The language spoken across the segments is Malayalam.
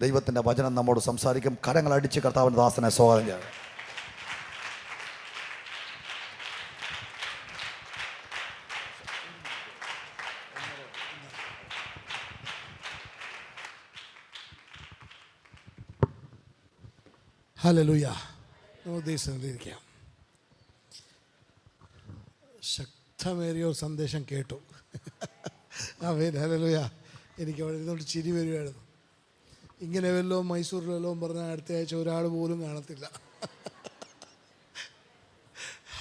ദൈവത്തിൻ്റെ വചനം നമ്മോട് സംസാരിക്കും. കരങ്ങളടിച്ച് കർത്താവിൻ്റെ ദാസനെ സ്വാഗതം ചെയ്യാം. ഹല്ലേലൂയ. ഉദ്ദേശിക്കാം. ശക്തമേറിയ ഒരു സന്ദേശം കേട്ടു. ആമേൻ. ഹല്ലേലൂയ. എനിക്ക് അവിടെ ഇരുന്നോണ്ട് ചിരി വരുമായിരുന്നു. ഇങ്ങനെ വല്ലതും മൈസൂർ വല്ലതും പറഞ്ഞാൽ അടുത്ത ആഴ്ച ഒരാൾ പോലും കാണത്തില്ല.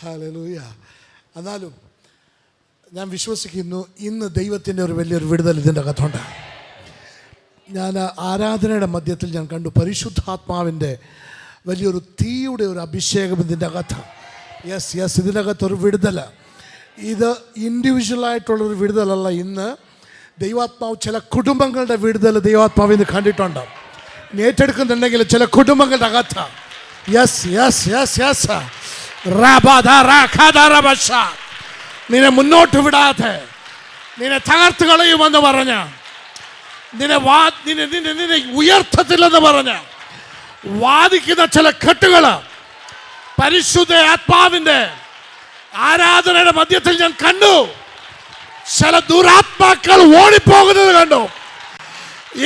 ഹല്ലേലൂയ. എന്നാലും ഞാൻ വിശ്വസിക്കുന്നു ഇന്ന് ദൈവത്തിൻ്റെ ഒരു വലിയൊരു വിടുതൽ ഇതിൻ്റെ അകത്തുണ്ട്. ഞാൻ ആരാധനയുടെ മധ്യത്തിൽ ഞാൻ കണ്ടു പരിശുദ്ധാത്മാവിൻ്റെ വലിയൊരു തീയുടെ ഒരു അഭിഷേകം ഇതിൻ്റെ അകത്ത്. യെസ് ഇതിൻ്റെ അകത്തൊരു വിടുതൽ. ഇത് ഇൻഡിവിജ്വലായിട്ടുള്ളൊരു വിടുതലല്ല. ഇന്ന് ദൈവാത്മാവ് ചില കുടുംബങ്ങളുടെ വിടുതൽ ദൈവാത്മാവ് ഇന്ന് കണ്ടിട്ടുണ്ട്. ഏറ്റെടുക്കുന്നുണ്ടെങ്കിൽ ചില കുടുംബങ്ങളുടെ അകത്ത് നിന്നെ മുന്നോട്ട് വിടാതെ നിന്നെ തകർത്ത് കളയുമെന്ന് പറഞ്ഞ, നിന്നെ ഉയർത്തത്തില്ലെന്ന് പറഞ്ഞ വാദിക്കുന്ന ചില കെട്ടുകൾ പരിശുദ്ധ ആത്മാവിൻ്റെ ആരാധനയുടെ മധ്യത്തിൽ ഞാൻ കണ്ടു. ചില ദുരാത്മാക്കൾ ഓടിപ്പോകുന്നത് കണ്ടു.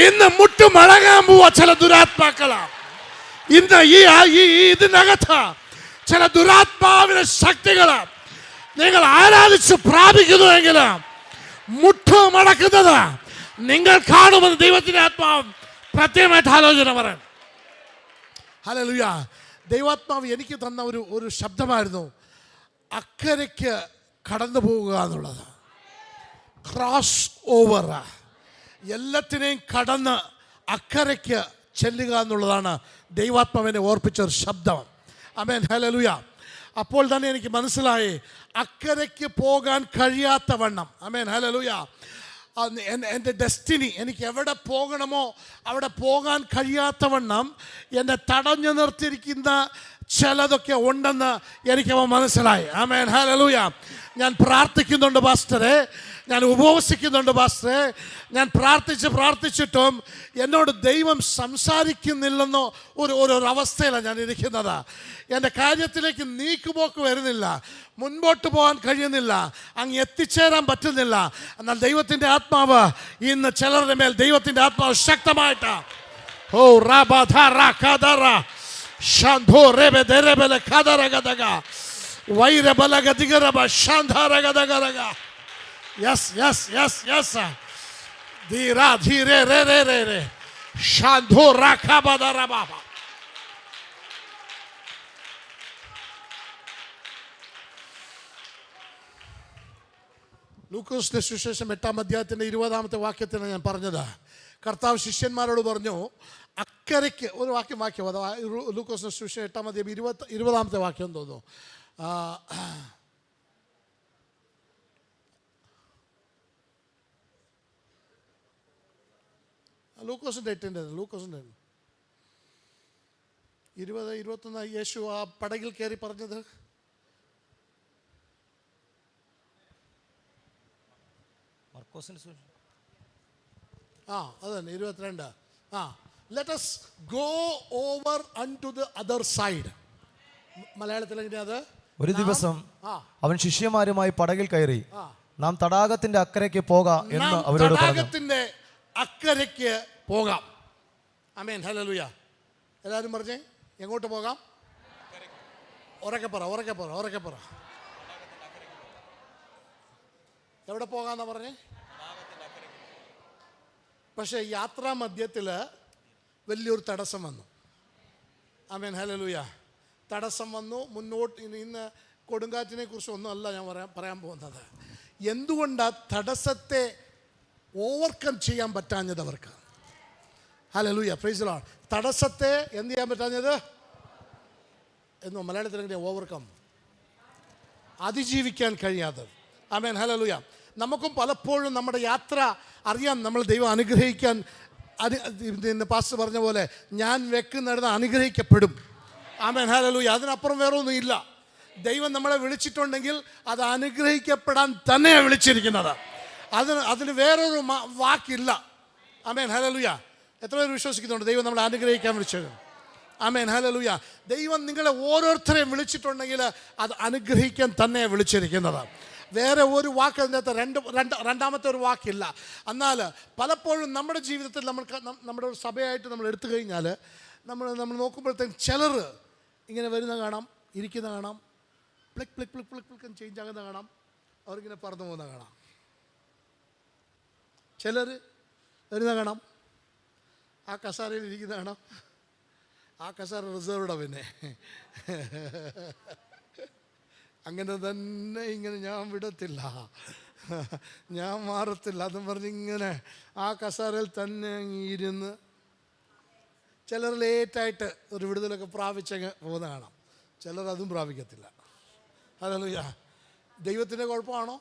ഇന്ന് മുട്ടുമടങ്ങാൻ പോവാ ചില ദുരാത്മാക്കളാണ്. ഇന്ന് ഇതിനകത്ത് ചില ദുരാത്മാവിന്റെ ശക്തികൾ നിങ്ങൾ ആരാധിച്ച് പ്രാപിക്കുന്നുവെങ്കിൽ മുട്ടുമടക്കുന്നത് നിങ്ങൾ കാണുമെന്ന് ദൈവത്തിന്റെ ആത്മാവ് പ്രത്യേകമായിട്ട് ആലോചന പറയാം. ഹല്ലേലൂയ. ദൈവാത്മാവ് എനിക്ക് തന്ന ഒരു ശബ്ദമായിരുന്നു അക്കരയ്ക്ക് കടന്നു പോവുക എന്നുള്ളത്. ക്രോസ് ഓവർ, എല്ലാത്തിനെയും കടന്ന് അക്കരയ്ക്ക് ചെല്ലുക എന്നുള്ളതാണ് ദൈവാത്മാവിനെ ഓർപ്പിച്ച ഒരു ശബ്ദം. ആമേൻ. ഹല്ലേലൂയ. അപ്പോൾ തന്നെ എനിക്ക് മനസ്സിലായി അക്കരയ്ക്ക് പോകാൻ കഴിയാത്ത വണ്ണം. ആമേൻ. ഹല്ലേലൂയ. എൻ്റെ ഡെസ്റ്റിനി, എനിക്ക് എവിടെ പോകണമോ അവിടെ പോകാൻ കഴിയാത്തവണ്ണം എന്നെ തടഞ്ഞു നിർത്തിയിരിക്കുന്ന ചിലതൊക്കെ ഉണ്ടെന്ന് എനിക്കവ മനസ്സിലായി. ആമേൻ. ഹല്ലേലൂയ. ഞാൻ പ്രാർത്ഥിക്കുന്നുണ്ട് പാസ്റ്ററെ, ഞാൻ ഉപവസിക്കുന്നുണ്ട് പാസ്റ്ററെ, ഞാൻ പ്രാർത്ഥിച്ചിട്ടും എന്നോട് ദൈവം സംസാരിക്കുന്നില്ലെന്നോ ഒരു അവസ്ഥയിലാണ് ഞാൻ ഇരിക്കുന്നത്. എൻ്റെ കാര്യത്തിലേക്ക് നീക്കുപോക്ക് വരുന്നില്ല, മുൻപോട്ട് പോകാൻ കഴിയുന്നില്ല, അങ്ങ് എത്തിച്ചേരാൻ പറ്റുന്നില്ല. എന്നാൽ ദൈവത്തിൻ്റെ ആത്മാവ് ഇന്ന് ചിലരുടെ മേൽ ദൈവത്തിൻ്റെ ആത്മാവ് ശക്തമായിട്ട് ലൂക്കോസിന്റെ സുവിശേഷം 8-ാം അധ്യായത്തിന്റെ 20-ാമത്തെ വാക്യത്തിലാണ് ഞാൻ പറഞ്ഞത്. കർത്താവ് ശിഷ്യന്മാരോട് പറഞ്ഞു അക്കരയ്ക്ക് ഒരു വാക്യം ലൂക്കോസിന്റെ സുവിശേഷം 8-ാം അധ്യായം 20-ാമത്തെ വാക്യം തോന്നുന്നു. ലൂക്കോസിന്റെ 20-21 യേശു ആ പടകിൽ കയറി പറഞ്ഞത്. അത് തന്നെ 22. Let us go over unto the other side. മലയാളത്തിൽ എങ്ങനെയാ അത്? ഒരു ദിവസം അവൻ ശിഷ്യന്മാരുമായി പടകിൽ കയറി നാം തടാകത്തിന്റെ അക്കരയ്ക്ക് പോകാം എന്ന് അവരോട് പറഞ്ഞു. തടാകത്തിന്റെ അക്കരയ്ക്ക് പോകാം. ആമേൻ. ഹല്ലേലൂയ. എല്ലാവരും പറഞ്ഞേ, എങ്ങോട്ട് പോകാം? ഉറക്കെ പറ. എവിടെ പോകാന്നാ പറഞ്ഞേ? പക്ഷേ യാത്രാ മധ്യത്തിൽ വലിയൊരു തടസ്സം വന്നു. ആമേൻ. ഹല്ലേലൂയ. തടസ്സം വന്നു. മുന്നോട്ട് ഇന്ന് കൊടുങ്കാറ്റിനെ കുറിച്ചൊന്നും അല്ല ഞാൻ പറയാൻ പോകുന്നത്. എന്തുകൊണ്ടാ തടസ്സത്തെ ഓവർകം ചെയ്യാൻ പറ്റാഞ്ഞത് അവർക്ക്? ഹല്ലേലൂയ. Praise the lord. തടസ്സത്തെ എന്ത് ചെയ്യാൻ പറ്റാഞ്ഞത് എന്നോ മലയാളത്തിൽ എങ്ങനെയാ? ഓവർകം, അതിജീവിക്കാൻ കഴിയാതെ. ആമേൻ. ഹല്ലേലൂയ. നമുക്കും പലപ്പോഴും നമ്മുടെ യാത്ര അറിയാം, നമ്മൾ ദൈവം അനുഗ്രഹിക്കാൻ പാസ്റ്റർ പറഞ്ഞ പോലെ ഞാൻ വെക്കുന്നിടത്ത് അനുഗ്രഹിക്കപ്പെടും. ആമേൻ. ഹല്ലേലൂയ. അതിനപ്പുറം വേറെ ഒന്നും ഇല്ല. ദൈവം നമ്മളെ വിളിച്ചിട്ടുണ്ടെങ്കിൽ അത് അനുഗ്രഹിക്കപ്പെടാൻ തന്നെയാണ് വിളിച്ചിരിക്കുന്നത്. അതിന് വേറൊരു വാക്കില്ല. ആമേൻ. ഹല്ലേലൂയ. എത്ര പേര് വിശ്വസിക്കുന്നുണ്ട് ദൈവം നമ്മളെ അനുഗ്രഹിക്കാൻ വിളിച്ചത്? ആമേൻ, ഹല്ലേലൂയ. ദൈവം നിങ്ങളെ ഓരോരുത്തരെയും വിളിച്ചിട്ടുണ്ടെങ്കിൽ അത് അനുഗ്രഹിക്കാൻ തന്നെ വിളിച്ചിരിക്കുന്നത്. വേറെ ഒരു വാക്ക് അതിനകത്ത് രണ്ടാമത്തെ ഒരു വാക്കില്ല. എന്നാൽ പലപ്പോഴും നമ്മുടെ ജീവിതത്തിൽ നമ്മുടെ ഒരു സഭയായിട്ട് നമ്മൾ എടുത്തു കഴിഞ്ഞാൽ നമ്മൾ നോക്കുമ്പോഴത്തേക്കും ചിലർ ഇങ്ങനെ വരുന്ന കാണാം, ഇരിക്കുന്ന കാണാം, plica plica plica plica plica change ആകുന്ന കാണാം, അവർക്കിങ്ങനെ പറന്നു പോകുന്ന കാണാം. ചിലർ വരുന്ന കാണാം, ആ കസാരയിൽ ഇരിക്കുന്ന കാണാം, ആ കസാര റിസർവ്ഡാണ്. പിന്നെ അങ്ങനെ തന്നെ ഇങ്ങനെ ഞാൻ വിടത്തില്ല, ഞാൻ മാറത്തില്ല അതും പറഞ്ഞ് ഇങ്ങനെ ആ കസാരയിൽ തന്നെ ഇരുന്ന് ചിലർ ലേറ്റായിട്ട് ഒരു വിടുതലൊക്കെ പ്രാപിച്ചങ്ങ് പോകുന്ന കാണാം. ചിലർ അതും പ്രാപിക്കത്തില്ല. ഹല്ലേലൂയ. ദൈവത്തിൻ്റെ കുഴപ്പമാണോ?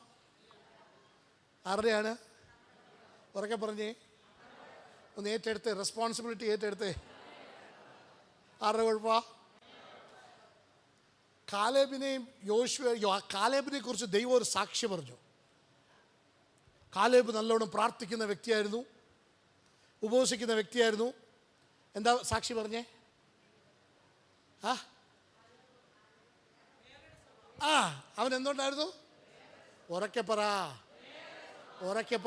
ആരുടെയാണ്? ഉറക്കെ പറഞ്ഞേ, ഒന്ന് ഏറ്റെടുത്ത്, റെസ്പോൺസിബിലിറ്റി ഏറ്റെടുത്തേ. ആരുടെ കുഴപ്പമാണ്? കാലേബിനെ കുറിച്ച് ദൈവം ഒരു സാക്ഷി പറഞ്ഞു. കാലേബ് നല്ലോണം പ്രാർത്ഥിക്കുന്ന വ്യക്തിയായിരുന്നു, ഉപവസിക്കുന്ന വ്യക്തിയായിരുന്നു. എന്താ സാക്ഷി പറഞ്ഞേ? അവൻ എന്തുകൊണ്ടായിരുന്നു? ഉറക്കെ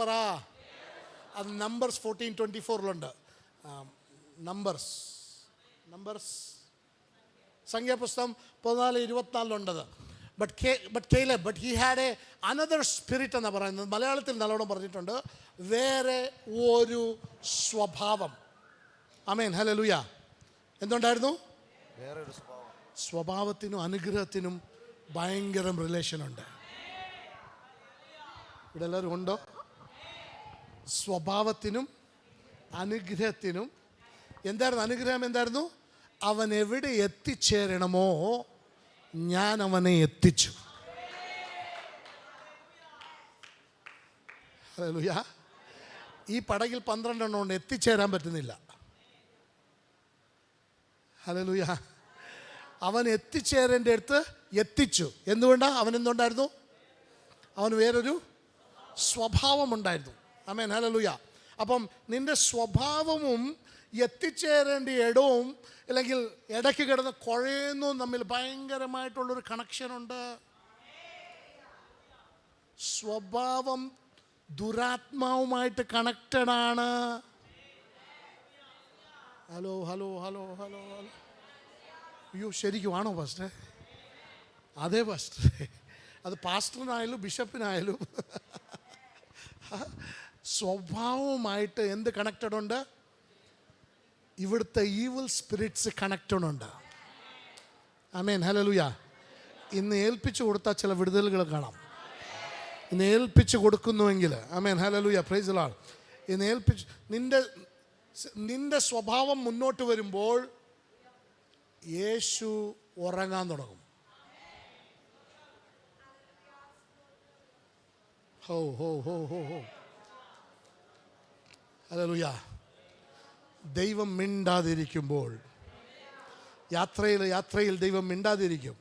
പറ. അത് നമ്പേഴ്സ് 14:24 നമ്പേഴ്സ് സംഖ്യാപുസ്തകം 14:24 but he had a another spirit എന്നാണ് പറയുന്നത്. മലയാളത്തിൽ നല്ലോണം പറഞ്ഞിട്ടുണ്ട്, വേറെ ഒരു സ്വഭാവം. ആമേൻ, ഹല്ലേലൂയ. എന്തുണ്ടായിരുന്നു? സ്വഭാവത്തിനും അനുഗ്രഹത്തിനും ഭയങ്കര റിലേഷനുണ്ട്. ഇവിടെ എല്ലാവരും ഉണ്ടോ? സ്വഭാവത്തിനും അനുഗ്രഹത്തിനും എന്തായിരുന്നു? അനുഗ്രഹം എന്തായിരുന്നു? അവൻ എവിടെ എത്തിച്ചേരണമോ ഞാൻ അവനെ എത്തിച്ചു. ഹല്ലേലൂയ. ഈ പടകിൽ 12 എണ്ണം കൊണ്ട് എത്തിച്ചേരാൻ പറ്റുന്നില്ല. ഹല്ലേലൂയ. അവൻ എത്തിച്ചേരേണ്ട അടുത്ത് എത്തിച്ചു. എന്തുകൊണ്ടാണ്? അവൻ എന്തുണ്ടായിരുന്നു? അവന് വേറൊരു സ്വഭാവമുണ്ടായിരുന്നു. ആമേൻ, ഹല്ലേലൂയ. അപ്പം നിന്റെ സ്വഭാവവും എത്തിച്ചേരേണ്ട ഇടവും അല്ലെങ്കിൽ ഇടയ്ക്ക് കിടന്ന് കുഴയുന്നതും തമ്മിൽ ഭയങ്കരമായിട്ടുള്ളൊരു കണക്ഷനുണ്ട്. സ്വഭാവം ദുരാത്മാവുമായിട്ട് കണക്റ്റഡാണ്. Hello hello hello hello hello. അയ്യോ, ശരിക്കും ആണോ പാസ്റ്റർ? അതെ പാസ്റ്റർ, അത് പാസ്റ്ററിനായാലും ബിഷപ്പിനായാലും സ്വഭാവവുമായിട്ട് എന്ത് കണക്റ്റഡ് ഉണ്ട്? ഇവിടുത്തെ ഈവിൽ സ്പിരിറ്റ്സ് കണക്റ്റഡ് ഉണ്ട്. ആമേൻ, ഹല്ലേലൂയ. ഇന്ന് ഏൽപ്പിച്ചു കൊടുത്താൽ ചില വിടുതലുകൾ കാണാം. ഇന്ന് ഏൽപ്പിച്ചു കൊടുക്കുന്നുവെങ്കിൽ, ആമേൻ, ഹല്ലേലൂയ, പ്രൈസ് ദി ലോർഡ്. ഇന്ന് ഏൽപ്പിച്ചു നിന്റെ സ്വഭാവം മുന്നോട്ട് വരുമ്പോൾ യേശു ഉറങ്ങാൻ തുടങ്ങും. ഹോ ഹോ ഹോ ഹോ ഹോ. ഹല്ലേലൂയ. ദൈവം മിണ്ടാതിരിക്കുമ്പോൾ, യാത്രയിൽ ദൈവം മിണ്ടാതിരിക്കും.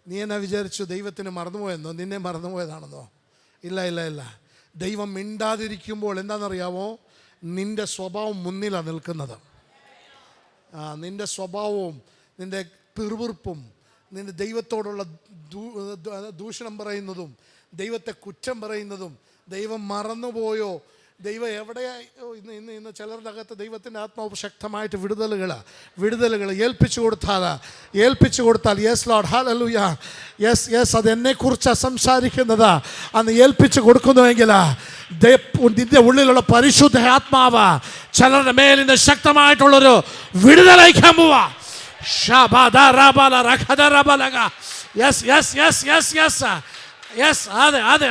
നീ എന്നാ വിചാരിച്ചു? ദൈവത്തിന് മറന്നുപോയെന്നോ? നിന്നെ മറന്നുപോയതാണെന്നോ? ഇല്ല. ദൈവം മിണ്ടാതിരിക്കുമ്പോൾ എന്താണെന്നറിയാമോ? നിന്റെ സ്വഭാവം മുന്നിലാണ് നിൽക്കുന്നത്. നിന്റെ സ്വഭാവവും നിന്റെ പിറുപിറുപ്പും നിന്റെ ദൈവത്തോടുള്ള ദൂഷണം പറയുന്നതും ദൈവത്തെ കുറ്റം പറയുന്നതും ദൈവം മറന്നുപോയോ, ദൈവം എവിടെയായി? ഇന്ന് ചിലരുടെ അകത്ത് ദൈവത്തിൻ്റെ ആത്മാവ് ശക്തമായിട്ട് വിടുതലുകൾ ഏൽപ്പിച്ചു കൊടുത്താൽ യെസ് ലോർഡ്, ഹല്ലേലൂയ, യെസ് അത് എന്നെക്കുറിച്ചാണ് സംസാരിക്കുന്നത്. അന്ന് ഏൽപ്പിച്ചു കൊടുക്കുന്നുവെങ്കിൽ നിന്റെ ഉള്ളിലുള്ള പരിശുദ്ധ ആത്മാവ് ചിലരുടെ മേലിന് ശക്തമായിട്ടുള്ളൊരു വിടുതലയക്കാൻ പോവാ.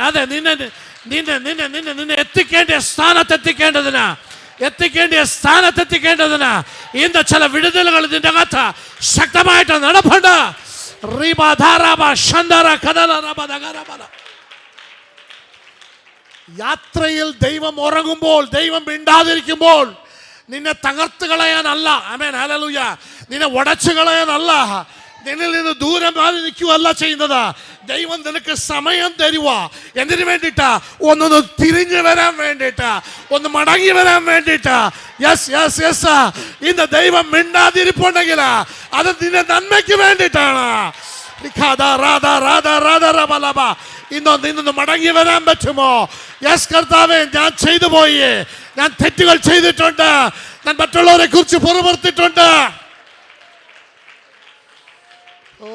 അതെ നിന്നെ എത്തിക്കേണ്ട സ്ഥാനത്തെത്തിക്കേണ്ടതിന് ഇന്ന് ചില വിടുതലുകൾ ഇതിൻ്റെ അകത്ത് ശക്തമായിട്ട് നടപ്പുണ്ട്. യാത്രയിൽ ദൈവം ഉറങ്ങുമ്പോൾ, ദൈവം മിണ്ടാതിരിക്കുമ്പോൾ നിന്നെ തകർത്ത് കളയാനല്ല, ആമേൻ, ഹല്ലേലൂയ, നിന്നെ ഉടച്ചു കളയാനല്ല, നിന്നിൽ നിന്ന് ദൂരം മാറി നിൽക്കുകയല്ല ചെയ്യുന്നത്. ദൈവം നിനക്ക് സമയം തരുക. എന്തിനു വേണ്ടിയിട്ടാ? ഒന്നൊന്ന് തിരിഞ്ഞു വരാൻ വേണ്ടിയിട്ടാ, ഒന്ന് മടങ്ങി വരാൻ വേണ്ടിയിട്ടാ. Yes yes yes. ഇന്ന് ദൈവം മിണ്ടാതിരിപ്പുണ്ടെങ്കിൽ അത് നിന്റെ നന്മയ്ക്ക് വേണ്ടിയിട്ടാണ്. ഇന്നൊന്ന് മടങ്ങി വരാൻ പറ്റുമോ? യെസ് കർത്താവേ, ഞാൻ ചെയ്തു പോയി, ഞാൻ തെറ്റുകൾ ചെയ്തിട്ടുണ്ട്, ഞാൻ മറ്റുള്ളവരെ കുറിച്ച് പുറപ്പെടുത്തിയിട്ടുണ്ട്. Oh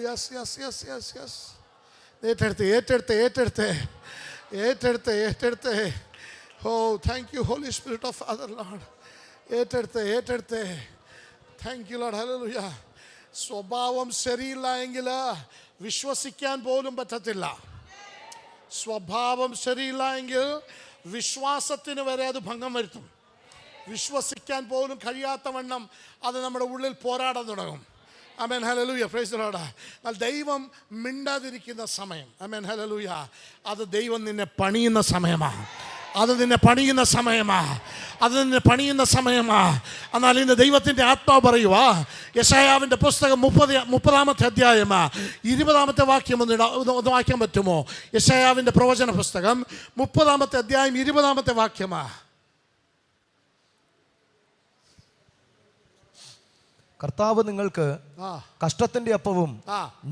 yes yes yes yes yes. ഏറ്റെടുത്ത് ഏറ്റെടുത്ത് ഏറ്റെടുത്ത് ഏറ്റെടുത്ത് ഏറ്റെടുത്ത്. Oh thank you holy spirit of father lord. ഏറ്റെടുത്ത് ഏറ്റെടുത്ത്. Thank you lord. ഹല്ലേലൂയ. സ്വഭാവം ശരിയില്ല എങ്കിൽ വിശ്വസിക്കാൻ പോലും പറ്റത്തില്ല. സ്വഭാവം ശരിയില്ല എങ്കിൽ വിശ്വാസത്തിന് വരെ അത് ഭംഗം വരുത്തും. വിശ്വസിക്കാൻ പോലും കഴിയാത്ത വണ്ണം അത് നമ്മുടെ ഉള്ളിൽ പോരാടാൻ തുടങ്ങും. ആമേൻ ഹല്ലേലൂയ. Praise the Lord. എന്നാൽ ദൈവം മിണ്ടാതിരിക്കുന്ന സമയം, ആമേൻ ഹല്ലേലൂയ, അത് ദൈവം നിന്നെ പണിയുന്ന സമയമാണ്. അത് നിന്നെ പണിയുന്ന സമയമാണ്. അത് നിന്നെ പണിയുന്ന സമയമാണ്. എന്നാൽ ഇന്ന് ദൈവത്തിൻ്റെ ആത്മാവ് പറയുക, യെശയ്യാവിൻ്റെ പുസ്തകം 30-ാമത്തെ അധ്യായം 20-ാമത്തെ വാക്യം ഒന്ന് വായിക്കാൻ പറ്റുമോ? യെശയ്യാവിൻ്റെ പ്രവചന പുസ്തകം 30-ാമത്തെ അധ്യായം 20-ാമത്തെ വാക്യമാണ്. കർത്താവ് നിങ്ങൾക്ക് കഷ്ടത്തിന്റെ അപ്പവും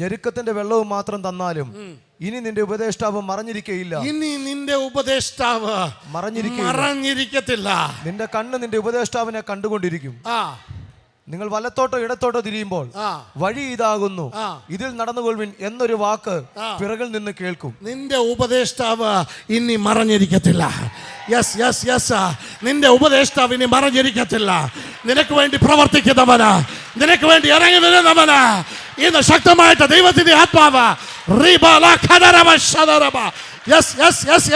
ഞെരുക്കത്തിന്റെ വെള്ളവും മാത്രം തന്നാലും ഇനി നിന്റെ ഉപദേഷ്ടാവ് മറഞ്ഞിരിക്കയില്ല. ഇനി നിന്റെ ഉപദേഷ്ടാവ് മറഞ്ഞിരിക്കത്തില്ല. നിന്റെ കണ്ണ് നിന്റെ ഉപദേഷ്ടാവിനെ കണ്ടുകൊണ്ടിരിക്കും. നിങ്ങൾ വലത്തോട്ടോ ഇടത്തോട്ടോ തിരിയുമ്പോൾ വഴി ഇതാകുന്നു, ഇതിൽ നടന്നുകൊള്ളുവിൻ എന്നൊരു വാക്ക് പിറകിൽ നിന്ന് കേൾക്കും. നിന്റെ ഉപദേഷ്ടാവ് ഇനി മറഞ്ഞിരിക്കത്തില്ല. Yes yes yes. നിന്റെ ഉപദേഷ്ടാവ് ഇനി മറഞ്ഞിരിക്കത്തില്ല. നിനക്ക് വേണ്ടി പ്രവർത്തിക്കുന്നവന്, നിനക്ക് വേണ്ടി ഇറങ്ങി വരുന്നവന് ഇന്ന് ശക്തമായിട്ട് ദൈവത്തിന്റെ ആത്മാവ്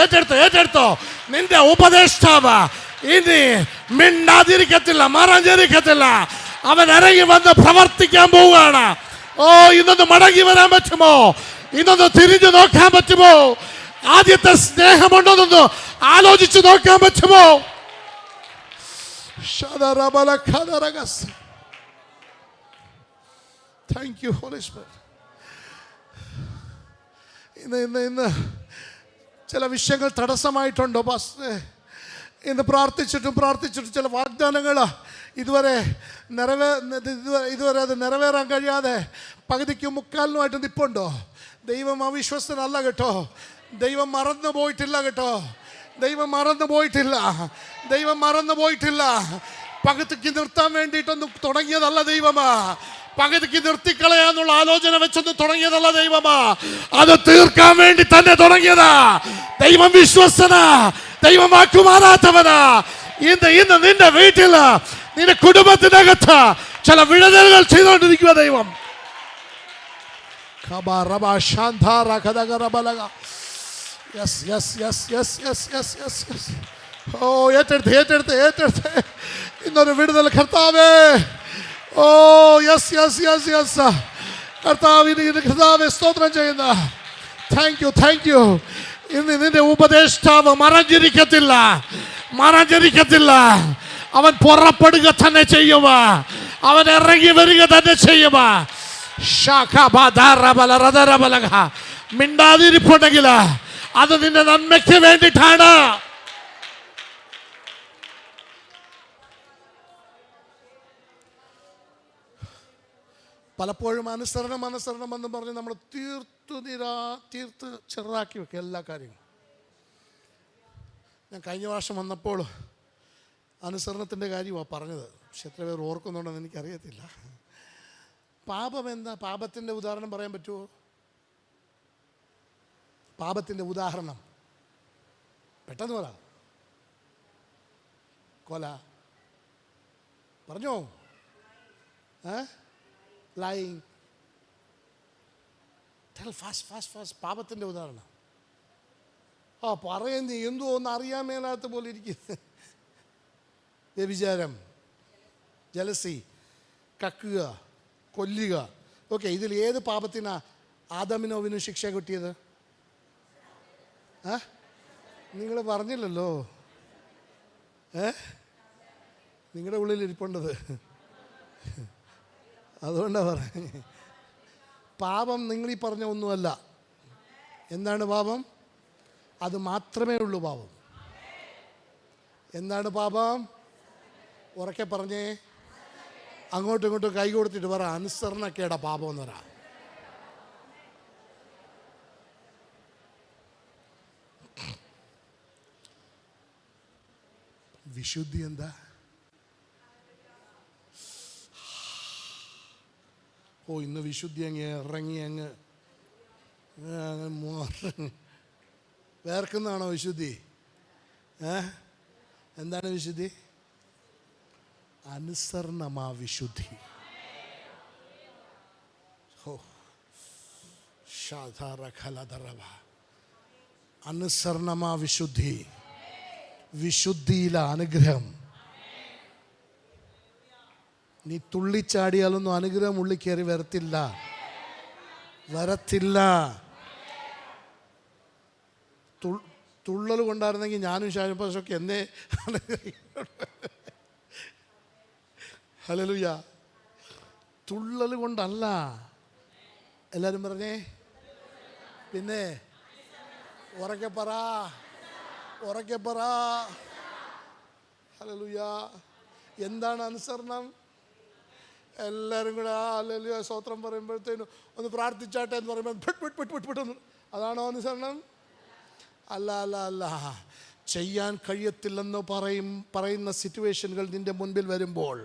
ഏറ്റെടുത്തോ ഏറ്റെടുത്തോ. നിന്റെ ഉപദേഷ്ടാവ് ഇനി മിണ്ടാതിരിക്കത്തില്ല, മറഞ്ഞിരിക്കത്തില്ല. അവൻ ഇറങ്ങി വന്ന് പ്രവർത്തിക്കാൻ പോവുകയാണ്. ഓ, ഇന്നൊന്ന് മടങ്ങി വരാൻ പറ്റുമോ? ഇന്നൊന്ന് തിരിഞ്ഞു നോക്കാൻ പറ്റുമോ? ആദ്യത്തെ സ്നേഹമുണ്ടോന്നൊന്ന് ആലോചിച്ച് നോക്കാൻ പറ്റുമോ? Thank you holy Spirit. ഇന്ന് ചില വിഷയങ്ങൾ തടസ്സമായിട്ടുണ്ടോ പാസ്റ്ററെ? ഇന്ന് പ്രാർത്ഥിച്ചിട്ടും ചില വാഗ്ദാനങ്ങൾ ഇതുവരെ അത് നിറവേറാൻ കഴിയാതെ പകുതിക്കും മുക്കാലിനുമായിട്ട് നിൽപ്പുണ്ടോ? ദൈവം അവിശ്വസ്തനല്ല കേട്ടോ. ദൈവം മറന്നു പോയിട്ടില്ല കേട്ടോ. ദൈവം മറന്നു പോയിട്ടില്ല. പകുതിക്ക് നിർത്താൻ വേണ്ടിയിട്ടൊന്നും തുടങ്ങിയതല്ല ദൈവമാ. പകുതിക്ക് നിർത്തിക്കളയാന്നുള്ള ആലോചന വെച്ചൊന്നും തുടങ്ങിയതല്ല ദൈവമാ. അത് തീർക്കാൻ വേണ്ടി തന്നെ തുടങ്ങിയതാ. ദൈവം വിശ്വസ്തനാ, ദൈവം വാക്കുമാറാത്തവനാ. ഇന്ന് നിന്റെ വീട്ടിൽ, നിന്റെ കുടുംബത്തിനകത്ത് ചില വിടുതലുകൾ ചെയ്തുകൊണ്ടിരിക്കുക ദൈവം. ഓ ഏറ്റെടുത്ത് ഇന്നൊരു വിടുതൽ കർത്താവേ. Oh yes yes yes yes. കർത്താവേ സ്തോത്രം ചെയ്യുന്ന. Thank you. ഇന്ന് നിന്റെ ഉപദേഷ്ടാവ് മറഞ്ഞിരിക്കത്തില്ല. അവൻ പുറപ്പെടുക തന്നെ ചെയ്യുക. അവൻ ഇറങ്ങി വരിക തന്നെ ചെയ്യുക. മിണ്ടാതിരിപ്പുണ്ടെങ്കിൽ അത് നിന്റെ നന്മയ്ക്ക് വേണ്ടിയിട്ടാണ്. പലപ്പോഴും അനുസരണം എന്ന് പറഞ്ഞ് നമ്മൾ തീർത്ത് ചെറുതാക്കി വെക്കുക എല്ലാ കാര്യങ്ങളും. ഞാൻ കഴിഞ്ഞ വർഷം വന്നപ്പോൾ അനുസരണത്തിൻ്റെ കാര്യമാണ് പറഞ്ഞത്. പക്ഷെ എത്ര പേർ ഓർക്കുന്നുണ്ടെന്ന് എനിക്കറിയത്തില്ല. പാപം എന്താ? പാപത്തിൻ്റെ ഉദാഹരണം പറയാൻ പറ്റുമോ? പാപത്തിൻ്റെ ഉദാഹരണം പെട്ടെന്ന് പറ. കൊല പറഞ്ഞോ? ലൈങ്. ഫാസ്റ്റ്. പാപത്തിൻ്റെ ഉദാഹരണം പറയുന്നത് എന്തോ ഒന്ന് അറിയാൻ മേലാത്ത പോലെ ഇരിക്കുന്നത്. വ്യഭിചാരം, ജലസി, കക്കുക, കൊല്ലുക. ഓക്കെ, ഇതിൽ ഏത് പാപത്തിനാ ആദമിനോവിനും ശിക്ഷ കിട്ടിയത്? നിങ്ങൾ പറഞ്ഞില്ലല്ലോ. നിങ്ങളുടെ ഉള്ളിൽ ഇരിപ്പുണ്ടത്. അതുകൊണ്ടാണ് പറയുന്നത്. പാപം നിങ്ങളീ പറഞ്ഞ ഒന്നുമല്ല. എന്താണ് പാപം? അത് മാത്രമേ ഉള്ളൂ പാപം. എന്താണ് പാപം? ഉറക്കെ പറഞ്ഞേ. അങ്ങോട്ടും ഇങ്ങോട്ടും കൈ കൊടുത്തിട്ട് പറ, അനുസരണക്കേടാ പാപം എന്ന് പറ. വിശുദ്ധി എന്താ? ഇന്ന് വിശുദ്ധി അങ്ങ് ഇറങ്ങി അങ്ങ് വേർക്കുന്നതാണോ വിശുദ്ധി? എന്താണ് വിശുദ്ധി? അനുസരണമാ വിശുദ്ധി. അനുസരണമാ വിശുദ്ധി. വിശുദ്ധിയിലെ അനുഗ്രഹം. നീ തുള്ളിച്ചാടിയാലൊന്നും അനുഗ്രഹം ഉള്ളിൽ കയറി വരത്തില്ല. തുള്ളൽ കൊണ്ടായിരുന്നെങ്കിൽ ഞാനും ഷാനിപ്പാസൊക്കെ എന്നേ. ഹല്ലേലൂയ. തുള്ളൽ കൊണ്ടല്ല. എല്ലാവരും പറഞ്ഞേ. പിന്നെ ഉറക്കെ പറ. ഹല്ലേലൂയ. എന്താണ് അനുസരണം? എല്ലാവരും കൂടെ ഹല്ലേലൂയ സ്തോത്രം പറയുമ്പോഴത്തേനും ഒന്ന് പ്രാർത്ഥിച്ചാട്ടെ എന്ന് പറയുമ്പോൾ അതാണോ അനുസരണം? അല്ല. ചെയ്യാൻ കഴിയത്തില്ലെന്ന് പറയുന്ന സിറ്റുവേഷനുകൾ നിന്റെ മുൻപിൽ വരുമ്പോൾ,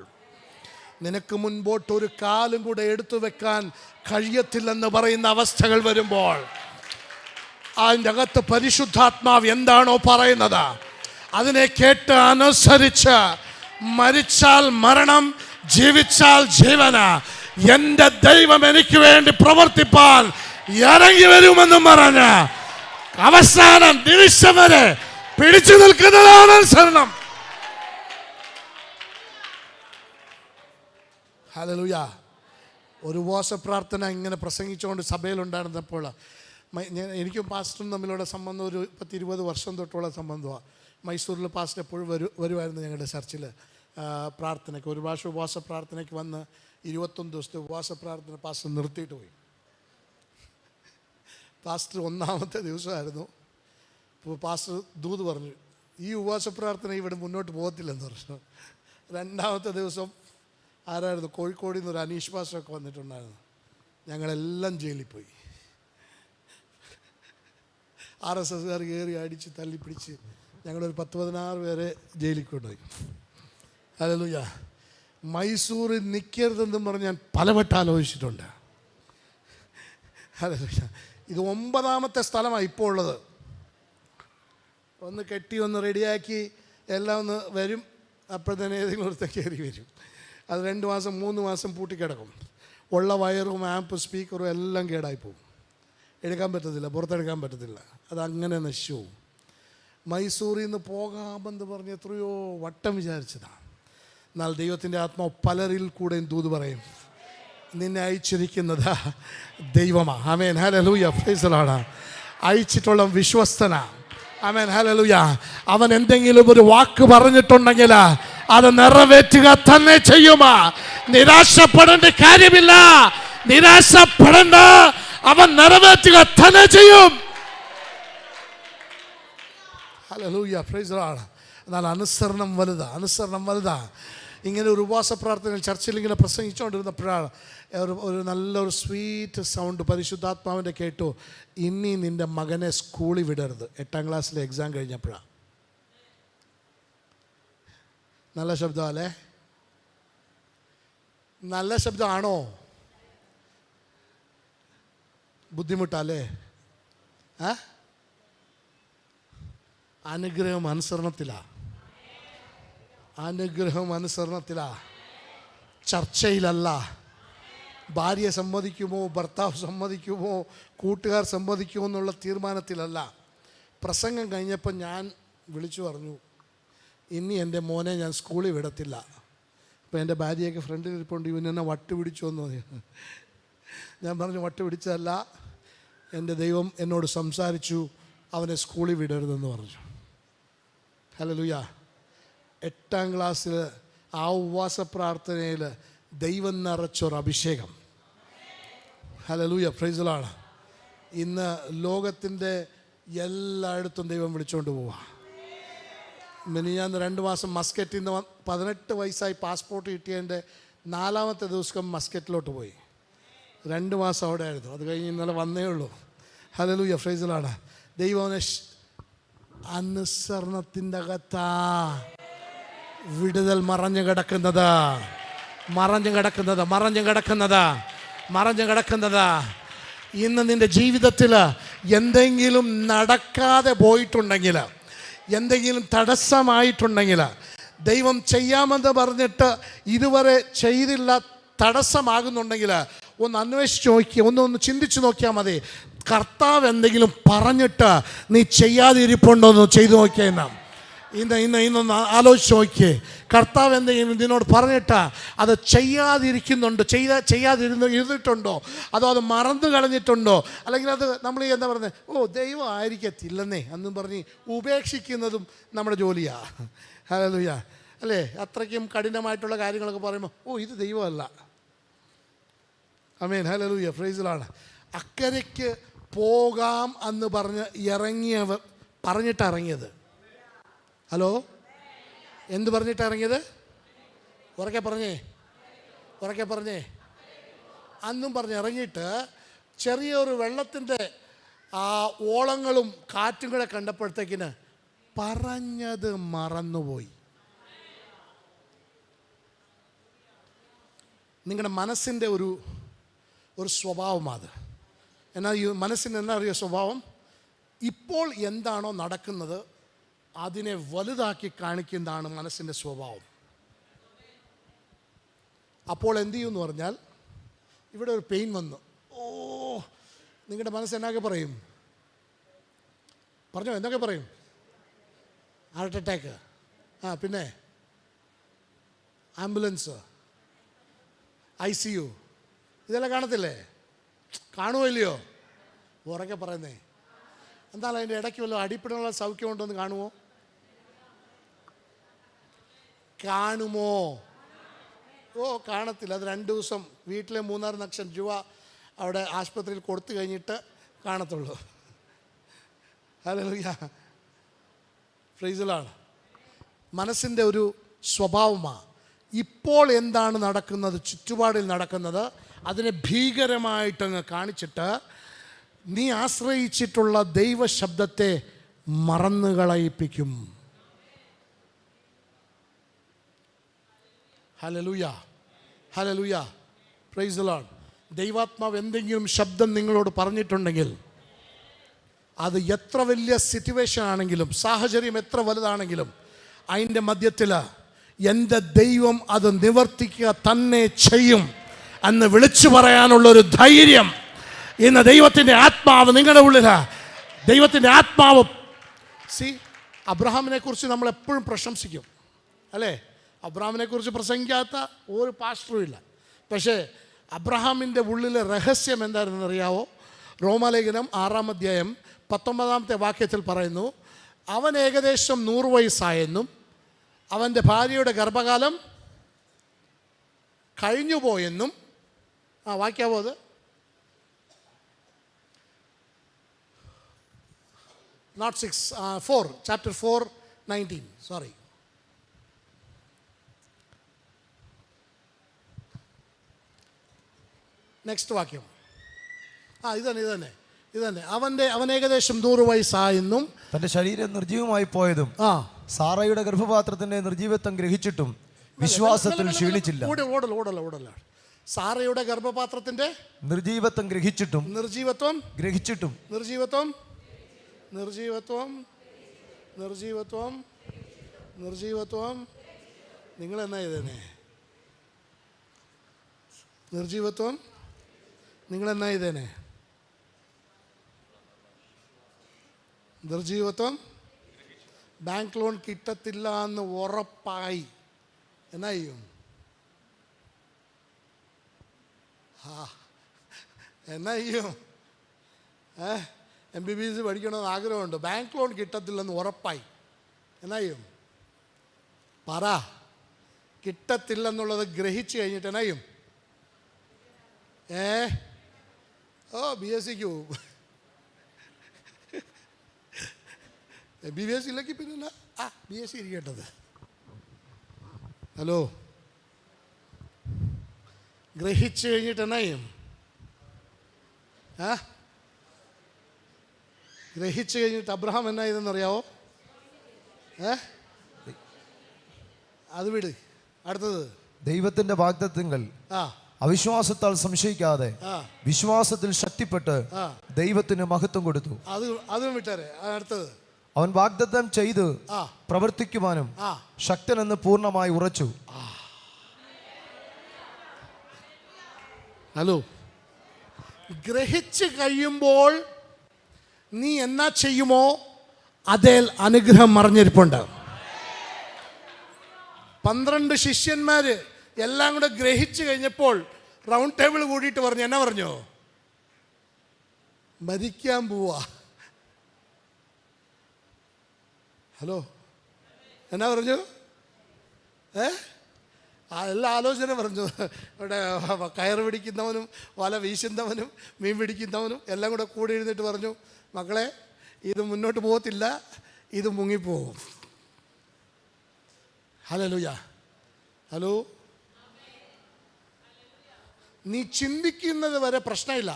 നിനക്ക് മുൻപോട്ട് ഒരു കാലും കൂടെ എടുത്തു വെക്കാൻ കഴിയത്തില്ലെന്ന് പറയുന്ന അവസ്ഥകൾ വരുമ്പോൾ, അതിൻ്റെ അകത്ത് പരിശുദ്ധാത്മാവ് എന്താണോ പറയുന്നത് അതിനെ കേട്ട് അനുസരിച്ച് മരിച്ചാൽ മരണം, ജീവിച്ചാൽ ജീവന, എൻ്റെ ദൈവം എനിക്ക് വേണ്ടി പ്രവർത്തിപ്പാൻ ഇറങ്ങി വരുമെന്നും പറഞ്ഞ് അവസാനം നിമിഷം വരെ പിടിച്ചു നിൽക്കുന്നതാണ് അനുസരണം. ഹല്ലേലൂയ. ഒരു ഉപവാസ പ്രാർത്ഥന ഇങ്ങനെ പ്രസംഗിച്ചുകൊണ്ട് സഭയിലുണ്ടായിരുന്നപ്പോൾ, എനിക്കും പാസ്റ്ററും തമ്മിലുള്ള സംബന്ധം ഒരു 10-20 വർഷം തൊട്ടുള്ള സംബന്ധമാണ്. മൈസൂരിൽ പാസ്റ്റർ എപ്പോഴും വരുമായിരുന്നു ഞങ്ങളുടെ ചർച്ചിൽ പ്രാർത്ഥനയ്ക്ക്. ഒരു പ്രാവശ്യം ഉപവാസ പ്രാർത്ഥനയ്ക്ക് വന്ന് 21 ദിവസത്തെ ഉപവാസ പ്രാർത്ഥന പാസ്റ്റർ നിർത്തിയിട്ട് പോയി. പാസ്റ്റർ 1-ാമത്തെ ദിവസമായിരുന്നു. അപ്പോൾ പാസ്റ്റർ ദൂത് പറഞ്ഞു, ഈ ഉപവാസ പ്രാർത്ഥന ഇവിടെ മുന്നോട്ട് പോകത്തില്ലെന്ന് പറഞ്ഞു. 2-ാമത്തെ ദിവസം ആരായിരുന്നു? കോഴിക്കോടിൽ നിന്ന് ഒരു അനീഷ് പാസ്റ്ററൊക്കെ വന്നിട്ടുണ്ടായിരുന്നു. ഞങ്ങളെല്ലാം ജയിലിൽ പോയി. RSSകാർ കയറി അടിച്ച് തല്ലിപ്പിടിച്ച് ഞങ്ങളൊരു 10-16 പേരെ ജയിലിൽ കൊണ്ടുപോയി. ഹല്ലേലൂയ. മൈസൂറിൽ നിൽക്കരുതെന്നും പറഞ്ഞ് ഞാൻ പലവട്ടം ആലോചിച്ചിട്ടുണ്ട്. ഹല്ലേലൂയ. ഇത് 9-ാമത്തെ സ്ഥലമാണ് ഇപ്പോൾ ഉള്ളത്. ഒന്ന് കെട്ടി ഒന്ന് റെഡിയാക്കി എല്ലാം ഒന്ന് വരും. അപ്പോഴത്തേന് ഏതെങ്കിലും ഒരുത്തൻ കയറി വരും. അത് 2 മാസം 3 മാസം പൂട്ടിക്കിടക്കും. ഉള്ള വയറും ആമ്പും സ്പീക്കറും എല്ലാം കേടായി പോകും. എടുക്കാൻ പറ്റത്തില്ല, പുറത്തെടുക്കാൻ പറ്റത്തില്ല. അതങ്ങനെ നശിച്ചു. മൈസൂരിൽ നിന്ന് പോകാമെന്ന് പറഞ്ഞ് എത്രയോ വട്ടം വിചാരിച്ചതാണ്. എന്നാൽ ദൈവത്തിൻ്റെ ആത്മാവ് പലരിൽ കൂടെയും ദൂത് പറയും, നിന്നെ അയച്ചിരിക്കുന്നത് ദൈവമാണ്. Amen. Hallelujah. Praise the lord. അയച്ചിട്ടുള്ള വിശ്വസ്തനാ. ആമേൻ. ഹല്ലേലൂയ. അവൻ എന്തെങ്കിലും ഒരു വാക്ക് പറഞ്ഞിട്ടുണ്ടെങ്കിൽ അത് നിറവേറ്റുക തന്നെ ചെയ്യുമാ. നിരാശപ്പെടേണ്ട കാര്യമില്ല. നിരാശപ്പെടേണ്ട. അവൻ നിറവേറ്റുക തന്നെ ചെയ്യും. ഹല്ലേലൂയ. Praise the Lord. എന്നാൽ അനുസരണം വലുതാ. ഇങ്ങനെ ഒരു ഉപവാസ പ്രാർത്ഥനയിൽ ചർച്ചയിൽ ഇങ്ങനെ പ്രസംഗിച്ചുകൊണ്ടിരുന്നപ്പോഴാണ് ഒരു നല്ലൊരു സ്വീറ്റ് സൗണ്ട് പരിശുദ്ധാത്മാവിൻ്റെ കേട്ടു. ഇനി നിൻ്റെ മകനെ സ്കൂളിൽ വിടരുത്. 8-ാം ക്ലാസ്സിലെ എക്സാം കഴിഞ്ഞപ്പോഴാണ്. നല്ല ശബ്ദമല്ലേ? നല്ല ശബ്ദമാണോ? ബുദ്ധിമുട്ടല്ലേ? അനുഗ്രഹം അനുസരണത്തിലാ. ചർച്ചയിലല്ല. ഭാര്യ സമ്മതിക്കുമോ, ഭർത്താവ് സമ്മതിക്കുമോ, കൂട്ടുകാർ സമ്മതിക്കുമോ എന്നുള്ള തീരുമാനത്തിലല്ല. പ്രസംഗം കഴിഞ്ഞപ്പോൾ ഞാൻ വിളിച്ചു പറഞ്ഞു, ഇനി എൻ്റെ മോനെ ഞാൻ സ്കൂളിൽ വിടത്തില്ല. അപ്പോൾ എൻ്റെ ഭാര്യയൊക്കെ ഫ്രണ്ടിൽ ഇരിപ്പുണ്ട്, ഇവൻ എന്നെ വട്ട് പിടിച്ചു എന്ന് പറഞ്ഞു. ഞാൻ പറഞ്ഞു, വട്ട് പിടിച്ചതല്ല, എൻ്റെ ദൈവം എന്നോട് സംസാരിച്ചു, അവനെ സ്കൂളിൽ വിടരുതെന്ന് പറഞ്ഞു. ഹല്ലേലൂയ. 8-ാം ക്ലാസ്സിൽ ആ ഉപവാസ പ്രാർത്ഥനയിൽ ദൈവം നിറച്ചൊരു അഭിഷേകം. Hallelujah, praise the Lord. ഇന്ന് ലോകത്തിൻ്റെ എല്ലായിടത്തും ദൈവം വിളിച്ചുകൊണ്ട് പോവാ. മിനിഞ്ഞാന്ന് 2 മാസം മസ്കറ്റിൽ നിന്ന് 18 വയസ്സായി പാസ്പോർട്ട് കിട്ടിയതിൻ്റെ 4ാമത്തെ ദിവസം മസ്കറ്റിലോട്ട് പോയി. 2 മാസം അവിടെ ആയിരുന്നു. അത് കഴിഞ്ഞ് ഇന്നലെ വന്നേ ഉള്ളൂ. Hallelujah, praise the Lord. ദൈവം അനുസരണത്തിൻ്റെ അകത്താ വിടുതൽ മറഞ്ഞു കിടക്കുന്നത്, മറഞ്ഞു കിടക്കുന്നത്, മറഞ്ഞു കിടക്കുന്നത്, മറഞ്ഞു കിടക്കുന്നത്. ഇന്ന് നിൻ്റെ ജീവിതത്തിൽ എന്തെങ്കിലും നടക്കാതെ പോയിട്ടുണ്ടെങ്കിൽ, എന്തെങ്കിലും തടസ്സമായിട്ടുണ്ടെങ്കിൽ, ദൈവം ചെയ്യാമെന്ന് പറഞ്ഞിട്ട് ഇതുവരെ ചെയ്തില്ല, തടസ്സമാകുന്നുണ്ടെങ്കിൽ ഒന്ന് അന്വേഷിച്ച് നോക്കി, ഒന്ന് ചിന്തിച്ച് നോക്കിയാൽ മതി. കർത്താവ് എന്തെങ്കിലും പറഞ്ഞിട്ട് നീ ചെയ്യാതിരിപ്പുണ്ടോ എന്ന് ചെയ്തു നോക്കിയെന്നാ. ഇന്നൊന്ന് ആലോചിച്ച് നോക്കിയേ. കർത്താവ് എന്തെങ്കിലും ഇതിനോട് പറഞ്ഞിട്ട് അത് ഇരുന്നിട്ടുണ്ടോ, അതോ അത് മറന്നു കളഞ്ഞിട്ടുണ്ടോ, അല്ലെങ്കിൽ അത് നമ്മൾ എന്താ പറയുന്നത്, ദൈവം ആയിരിക്കത്തില്ലെന്നേ എന്നും പറഞ്ഞ് ഉപേക്ഷിക്കുന്നതും നമ്മുടെ ജോലിയാണ്. ഹല്ലേലൂയ, അല്ലേ? അത്രയ്ക്കും കഠിനമായിട്ടുള്ള കാര്യങ്ങളൊക്കെ പറയുമ്പോൾ ഇത് ദൈവമല്ല. ആമേൻ, ഹല്ലേലൂയ, പ്രൈസ് ദി ലോർഡ്. അക്കരയ്ക്ക് പോകാം എന്ന് പറഞ്ഞിട്ട് ഇറങ്ങിയത്. ഹലോ, എന്ത് പറഞ്ഞിട്ട് ഇറങ്ങിയത്? ഉറക്കെ പറഞ്ഞേ. അന്നും പറഞ്ഞ് ഇറങ്ങിയിട്ട് ചെറിയൊരു വെള്ളത്തിൻ്റെ ഓളങ്ങളും കാറ്റും കൂടെ കണ്ടപ്പോഴത്തേക്കിന് പറഞ്ഞത് മറന്നുപോയി. നിങ്ങളുടെ മനസ്സിൻ്റെ ഒരു സ്വഭാവമാണ് അത്. എന്നാൽ ഈ മനസ്സിന് എന്താ അറിയോ സ്വഭാവം? ഇപ്പോൾ എന്താണോ നടക്കുന്നത് അതിനെ വലുതാക്കി കാണിക്കുന്നതാണ് മനസ്സിൻ്റെ സ്വഭാവം. അപ്പോൾ എന്ത് ചെയ്യുമെന്ന് പറഞ്ഞാൽ, ഇവിടെ ഒരു പെയിൻ വന്നു, നിങ്ങളുടെ മനസ്സ് എന്നൊക്കെ പറയും? പറഞ്ഞോ, എന്തൊക്കെ പറയും? ഹാർട്ട് അറ്റാക്ക്, പിന്നെ ആംബുലൻസ്, ICU, ഇതെല്ലാം കാണത്തില്ലേ? കാണുമോ ഇല്ലയോ? ഉറക്കെ പറയുന്നേ. എന്തായാലും അതിൻ്റെ ഇടയ്ക്ക് വല്ലതും അടിപ്പിടാനുള്ള സൗഖ്യം ഉണ്ടോ എന്ന് കാണുമോ? കാണത്തില്ല. അത് 2 ദിവസം വീട്ടിലെ 3-6 ലക്ഷം രൂപ അവിടെ ആശുപത്രിയിൽ കൊടുത്തു കഴിഞ്ഞിട്ട് കാണത്തുള്ളൂ. Hallelujah, praise the Lord. മനസ്സിൻ്റെ ഒരു സ്വഭാവമാണ്. ഇപ്പോൾ എന്താണ് നടക്കുന്നത്, ചുറ്റുപാടിൽ നടക്കുന്നത്, അതിനെ ഭീകരമായിട്ടങ്ങ് കാണിച്ചിട്ട് നീ ആശ്രയിച്ചിട്ടുള്ള ദൈവശബ്ദത്തെ മറന്നു കളയിപ്പിക്കും. Hallelujah, hallelujah, praise the lord. ദൈവാത്മാവ് എന്തെങ്കിലും ശബ്ദം നിങ്ങളോട് പറഞ്ഞിട്ടുണ്ടെങ്കിൽ, അത് എത്ര വലിയ സിറ്റുവേഷൻ ആണെങ്കിലും, സാഹചര്യം എത്ര വലുതാണെങ്കിലും, അതിൻ്റെ മധ്യത്തിൽ എൻ്റെ ദൈവം അത് നിവർത്തിക്കുക തന്നെ ചെയ്യും എന്ന് വിളിച്ചു പറയാനുള്ളൊരു ധൈര്യം ഇന്ന് ദൈവത്തിൻ്റെ ആത്മാവ് നിങ്ങളുടെ ഉള്ളിലാ. ദൈവത്തിൻ്റെ ആത്മാവ്. അബ്രഹാമിനെ കുറിച്ച് നമ്മൾ എപ്പോഴും പ്രശംസിക്കും, അല്ലേ? അബ്രഹാമിനെ കുറിച്ച് പ്രസംഗിക്കാത്ത ഒരു പാസ്റ്ററും ഇല്ല. പക്ഷേ അബ്രഹാമിൻ്റെ ഉള്ളിലെ രഹസ്യം എന്തായിരുന്നെന്ന് അറിയാവോ? റോമാലേഖനം 6-ാം അധ്യായം 19-ാമത്തെ വാക്യത്തിൽ പറയുന്നു, അവൻ ഏകദേശം 100 വയസ്സായെന്നും അവൻ്റെ ഭാര്യയുടെ ഗർഭകാലം കഴിഞ്ഞുപോയെന്നും. വായിക്കാവോ അത്? Not 6, 4, chapter 4:19. Sorry. നെക്സ്റ്റ് വാക്യം. ഇതന്നെ. അവൻ ഏകദേശം 100 വയസ്സായെന്നും തന്റെ ശരീരം നിർജീവമായി പോയതും സാറയുടെ ഗർഭപാത്രത്തിന്റെ നിർജീവത്വം ഗ്രഹിച്ചിട്ടും വിശ്വാസത്തിൽ ക്ഷീണിച്ചില്ല. ഓടല. സാറയുടെ ഗർഭപാത്രത്തിന്റെ നിർജീവത്വം ഗ്രഹിച്ചിട്ടും നിർജീവത്വം നിങ്ങൾ എന്നാ ഇതന്നെ? നിർജീവത്വം നിങ്ങൾ എന്നാ ഇതന്നെ? നിർജീവത്വം ബാങ്ക് ലോൺ കിട്ടത്തില്ല എന്ന് ഉറപ്പായി എന്നാ ചെയ്യും? എന്നാ ചെയ്യും? MBBS പഠിക്കണമെന്ന് ആഗ്രഹമുണ്ട്, ബാങ്ക് ലോൺ കിട്ടത്തില്ലെന്ന് ഉറപ്പായി, എന്നാ ചെയ്യും? പറ. കിട്ടത്തില്ലെന്നുള്ളത് ഗ്രഹിച്ചു കഴിഞ്ഞിട്ട് എന്നായും BSc പോവും. BSc ഇല്ലെങ്കിൽ പിന്നെ BSc ഇരിക്കേണ്ടത്. ഹലോ, ഗ്രഹിച്ചു കഴിഞ്ഞിട്ട് എന്നായും ഗ്രഹിച്ചു കഴിഞ്ഞിട്ട് അബ്രഹാം എന്നാ ഇതെന്നറിയാവോ? അത് വിട്. അടുത്തത്, ദൈവത്തിന്റെ വാഗ്ദത്തങ്ങൾ അവിശ്വാസത്താൽ സംശയിക്കാതെ വിശ്വാസത്തിൽ ശക്തിപ്പെട്ട് ദൈവത്തിന് മഹത്വം കൊടുത്തു. അതും വിട്ടാരെ. അടുത്തത്, അവൻ വാഗ്ദത്തം ചെയ്ത് പ്രവർത്തിക്കുവാനും ശക്തനെന്ന് പൂർണ്ണമായി ഉറച്ചു. ഹലോ, ഗ്രഹിച്ച് കഴിയുമ്പോൾ നീ എന്നാ ചെയ്യുമോ അതിൽ അനുഗ്രഹം മറിഞ്ഞിരിപ്പുണ്ട്. 12 ശിഷ്യന്മാര് എല്ലാം കൂടെ ഗ്രഹിച്ചു കഴിഞ്ഞപ്പോൾ റൗണ്ട് ടേബിൾ കൂടിയിട്ട് പറഞ്ഞു, എന്നാ പറഞ്ഞോ? മരിക്കാൻ പോവാ. ഹലോ, എന്നാ പറഞ്ഞു? എല്ലാ ആലോചന പറഞ്ഞു. ഇവിടെ കയറ് പിടിക്കുന്നവനും വല വീശുന്നവനും മീൻ പിടിക്കുന്നവനും എല്ലാം കൂടെ കൂടി എഴുന്നിട്ട് പറഞ്ഞു, മക്കളെ, ഇത് മുന്നോട്ട് പോകത്തില്ല, ഇത് മുങ്ങിപ്പോകും. ഹല്ലേലൂയ. ഹലോ, നീ ചിന്തിക്കുന്നത് വരെ പ്രശ്നമില്ല.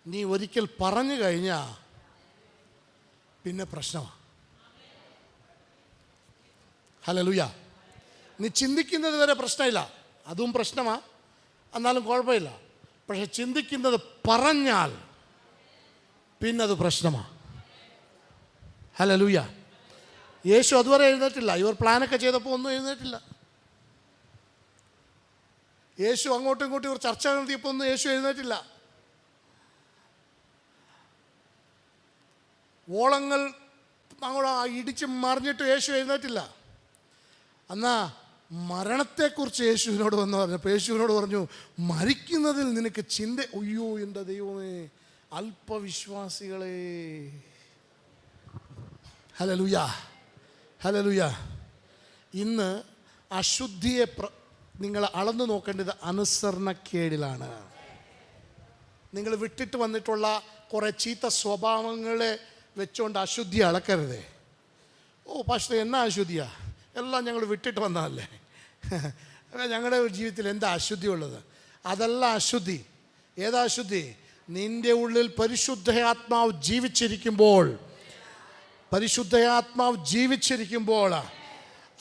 നീ ഒരിക്കൽ പറഞ്ഞു കഴിഞ്ഞാൽ പിന്നെ പ്രശ്നമാണ്. ഹല്ലേലൂയ. നീ ചിന്തിക്കുന്നത് വരെ പ്രശ്നമില്ല, അതും പ്രശ്നമാണ്, എന്നാലും കുഴപ്പമില്ല. പക്ഷെ ചിന്തിക്കുന്നത് പറഞ്ഞാൽ പിന്നത് പ്രശ്നമാണ്. ഹല്ലേലൂയ. യേശു അതുവരെ എഴുന്നേറ്റില്ല. ഇവർ പ്ലാനൊക്കെ ചെയ്തപ്പോൾ ഒന്നും എഴുന്നേറ്റില്ല. യേശു അങ്ങോട്ടും ഇങ്ങോട്ടും ഇവർ ചർച്ച നടത്തിയപ്പോൾ ഒന്നും യേശു എഴുന്നേറ്റില്ല. ഓളങ്ങൾ അങ്ങോട്ട് ഇടിച്ച് മറിഞ്ഞിട്ട് യേശു എഴുന്നേറ്റില്ല. എന്നാ മരണത്തെക്കുറിച്ച് യേശുവിനോട് വന്ന് പറഞ്ഞപ്പോൾ യേശുവിനോട് പറഞ്ഞു, മരിക്കുന്നതിൽ നിനക്ക് ചിന്ത. അയ്യോ എൻ്റെ ദൈവമേ, അല്പവിശ്വാസികളെ. ഹല്ലേലൂയ. ഹല്ലേലൂയ. ഇന്ന് അശുദ്ധിയെ നിങ്ങൾ അളന്നു നോക്കേണ്ടത് അനുസരണക്കേടിലാണ്. നിങ്ങൾ വിട്ടിട്ട് വന്നിട്ടുള്ള കുറേ ചീത്ത സ്വഭാവങ്ങളെ വെച്ചുകൊണ്ട് അശുദ്ധി അളക്കരുതേ. പാസ്റ്റർ എന്നാ അശുദ്ധിയാ? എല്ലാം ഞങ്ങൾ വിട്ടിട്ട് വന്നതല്ലേ. ഞങ്ങളുടെ ജീവിതത്തിൽ എന്താ അശുദ്ധി ഉള്ളത്? അതല്ല അശുദ്ധി. ഏതാ അശുദ്ധി? നിന്റെ ഉള്ളിൽ പരിശുദ്ധാത്മാവ് ജീവിച്ചിരിക്കുമ്പോൾ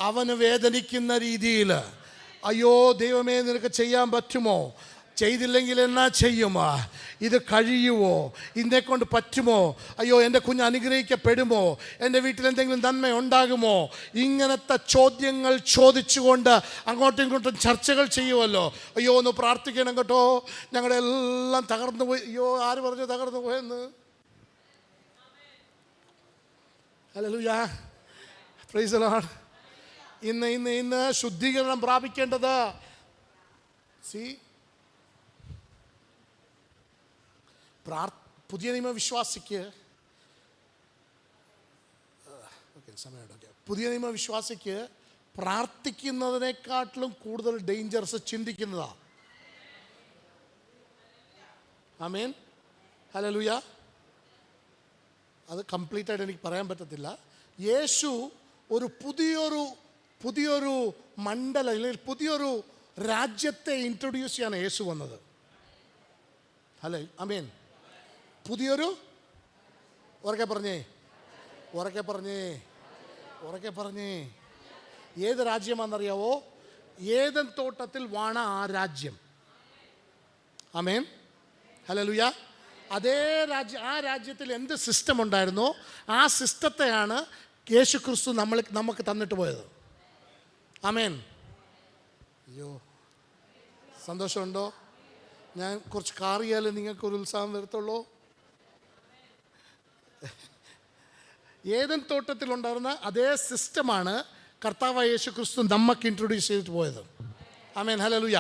അവന് വേദനിക്കുന്ന രീതിയിൽ, അയ്യോ ദൈവമേ നിനക്ക് ചെയ്യാൻ പറ്റുമോ? ചെയ്തില്ലെങ്കിൽ എന്നാ ചെയ്യുമോ? ഇത് കഴിയുമോ? ഇതിനെക്കൊണ്ട് പറ്റുമോ? അയ്യോ എൻ്റെ കുഞ്ഞ് അനുഗ്രഹിക്കപ്പെടുമോ? എൻ്റെ വീട്ടിൽ എന്തെങ്കിലും നന്മ ഉണ്ടാകുമോ? ഇങ്ങനത്തെ ചോദ്യങ്ങൾ ചോദിച്ചുകൊണ്ട് അങ്ങോട്ടും ഇങ്ങോട്ടും ചർച്ചകൾ ചെയ്യുമല്ലോ. അയ്യോ ഒന്ന് പ്രാർത്ഥിക്കണം കേട്ടോ, ഞങ്ങളുടെ എല്ലാം തകർന്നു പോയി. അയ്യോ ആര് പറഞ്ഞു തകർന്നു പോയെന്ന്? ഹല്ലേലൂയ. Praise the Lord. ഇന്ന് ശുദ്ധീകരണം പ്രാപിക്കേണ്ടത് പുതിയ നിയമ വിശ്വാസിക്ക് പ്രാർത്ഥിക്കുന്നതിനെക്കാട്ടിലും കൂടുതൽ ഡേഞ്ചർസ് ചിന്തിക്കുന്നതാണ്. ആമേൻ. ഹല്ലേലൂയ. അത് കംപ്ലീറ്റ് ആയിട്ട് എനിക്ക് പറയാൻ പറ്റത്തില്ല. യേശു ഒരു പുതിയൊരു മണ്ഡലം അല്ലെങ്കിൽ പുതിയൊരു രാജ്യത്തെ ഇൻട്രൊഡ്യൂസ് ചെയ്യാൻ യേശു വന്നത്. ഹലോ, ആമേൻ. പുതിയൊരു ഉറക്കെ പറഞ്ഞേ. ഏത് രാജ്യമാണെന്നറിയാവോ? ഏദൻ തോട്ടത്തിൽ വാണ ആ രാജ്യം. ആമേൻ. ഹല്ലേലൂയ. അതേ ആ രാജ്യത്തിൽ എന്ത് സിസ്റ്റം ഉണ്ടായിരുന്നോ ആ സിസ്റ്റത്തെയാണ് യേശു ക്രിസ്തു നമുക്ക് തന്നിട്ട് പോയത്. ആമേൻ. അയ്യോ, സന്തോഷമുണ്ടോ? ഞാൻ കുറച്ച് കാറിയാലേ നിങ്ങൾക്കൊരു ഉത്സാഹം വരത്തുള്ളൂ. ഏദൻ തോട്ടത്തിലുണ്ടായിരുന്ന അതേ സിസ്റ്റമാണ് കർത്താവായ യേശു ക്രിസ്തു നമുക്ക് ഇൻട്രൊഡ്യൂസ് ചെയ്തിട്ട് പോയത്. ആമേൻ. ഹല്ലേലൂയ.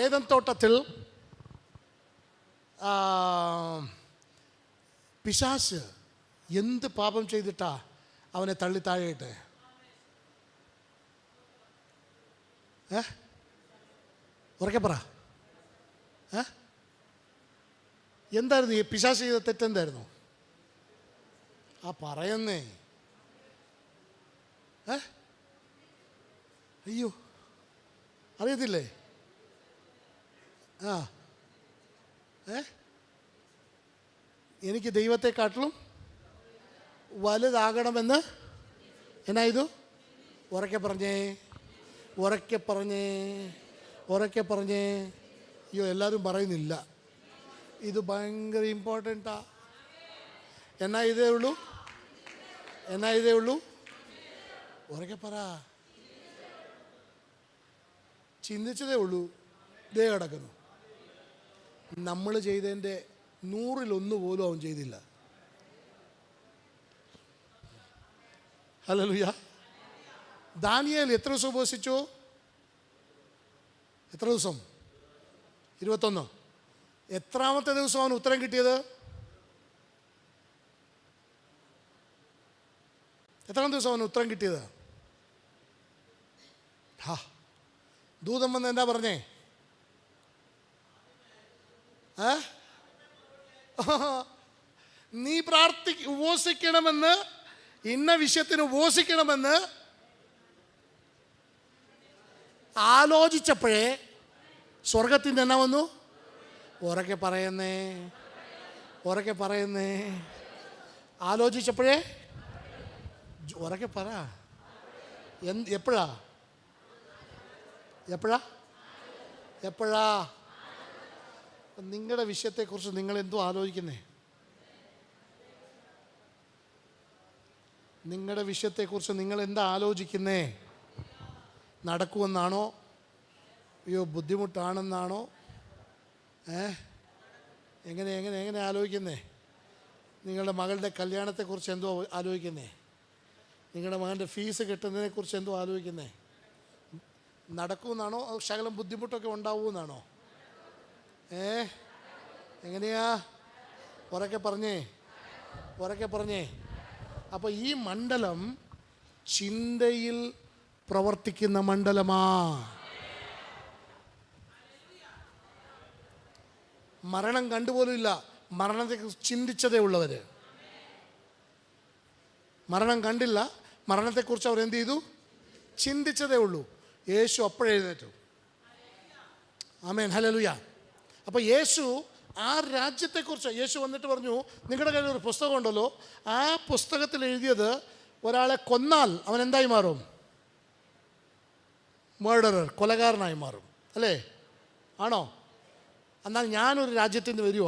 ഏദൻ തോട്ടത്തിൽ പിശാച് എന്ത് പാപം ചെയ്തിട്ടാ അവനെ തള്ളി താഴെയിട്ടെ? ഉറക്കെ പറ. എന്തായിരുന്നു ഈ പിശാച് ചെയ്ത തെറ്റെന്തായിരുന്നു? പറയുന്നേ. അയ്യോ, അറിയത്തില്ലേ? എനിക്ക് ദൈവത്തെക്കാട്ടിലും വലുതാകണമെന്ന് എന്നാ ഉറക്കെ പറഞ്ഞേ, ഉറക്കെ പറഞ്ഞേ, ഉറക്കെ പറഞ്ഞേ. അയ്യോ, എല്ലാവരും പറയുന്നില്ല. ഇത് ഭയങ്കര ഇമ്പോർട്ടൻ്റാ. എന്നാ ഇതേ ഉള്ളൂ. ഉറക്കെ പറ. ചിന്തിച്ചതേ ഉള്ളൂ. ദേ കിടക്കുന്നു. നമ്മൾ ചെയ്തതിൻ്റെ 100-1 പോലും അവൻ ചെയ്തില്ല. ഹല്ലേലൂയ. ദാനിയേൽ എത്ര ദിവസം ഉപവസിച്ചു? എത്ര ദിവസം? 21. എത്രാമത്തെ ദിവസം അവന് ഉത്തരം കിട്ടിയത്? എത്രാം ദിവസം അവന് ഉത്തരം കിട്ടിയത്? ദൂതൻ വന്ന് എന്താ പറഞ്ഞേ? നീ ഉപവസിക്കണമെന്ന്, ഇന്ന വിഷയത്തിന് ഉപവസിക്കണമെന്ന് ആലോചിച്ചപ്പോഴേ സ്വർഗത്തിൻ്റെ എന്നാ വന്നു? ഉറക്കെ പറയുന്നേ, ഉറക്കെ പറയുന്നേ. ആലോചിച്ചപ്പോഴേ ഉറക്കെ പറ. എപ്പോഴാ? നിങ്ങളുടെ വിഷയത്തെക്കുറിച്ച് നിങ്ങൾ എന്തോ ആലോചിക്കുന്നേ? നിങ്ങളുടെ വിഷയത്തെക്കുറിച്ച് നിങ്ങൾ എന്താ ആലോചിക്കുന്നേ? നടക്കുമെന്നാണോ? അയ്യോ ബുദ്ധിമുട്ടാണെന്നാണോ? എങ്ങനെ ആലോചിക്കുന്നേ? നിങ്ങളുടെ മകളുടെ കല്യാണത്തെക്കുറിച്ച് എന്തോ ആലോചിക്കുന്നേ? നിങ്ങളുടെ മകൻ്റെ ഫീസ് കിട്ടുന്നതിനെക്കുറിച്ച് എന്തോ ആലോചിക്കുന്നേ? നടക്കുമെന്നാണോ? ശകലം ബുദ്ധിമുട്ടൊക്കെ ഉണ്ടാവുമെന്നാണോ? എങ്ങനെയാ? ഉറക്കെ പറഞ്ഞേ. അപ്പോൾ ഈ മണ്ഡലം ചിന്തയിൽ പ്രവർത്തിക്കുന്ന മണ്ഡലമാ. മരണം കണ്ടുപോലുമില്ല, മരണത്തെക്കുറിച്ച് ചിന്തിച്ചതേ ഉള്ളവർ. മരണം കണ്ടില്ല, മരണത്തെക്കുറിച്ച് അവർ എന്ത് ചെയ്തു? ചിന്തിച്ചതേ ഉള്ളൂ. യേശു അപ്പോഴെഴുന്നേറ്റു. ആമേൻ, ഹല്ലേലൂയ. അപ്പോൾ യേശു ആ രാജ്യത്തെക്കുറിച്ച് യേശു വന്നിട്ട് പറഞ്ഞു, നിങ്ങളുടെ കയ്യിൽ ഒരു പുസ്തകം ഉണ്ടല്ലോ, ആ പുസ്തകത്തിൽ എഴുതിയത് ഒരാളെ കൊന്നാൽ അവൻ എന്തായി മാറും? മർഡറർ, കൊലകാരനായി മാറും, അല്ലേ? ആണോ? എന്നാൽ ഞാനൊരു രാജ്യത്തിൽ നിന്ന് വരിക,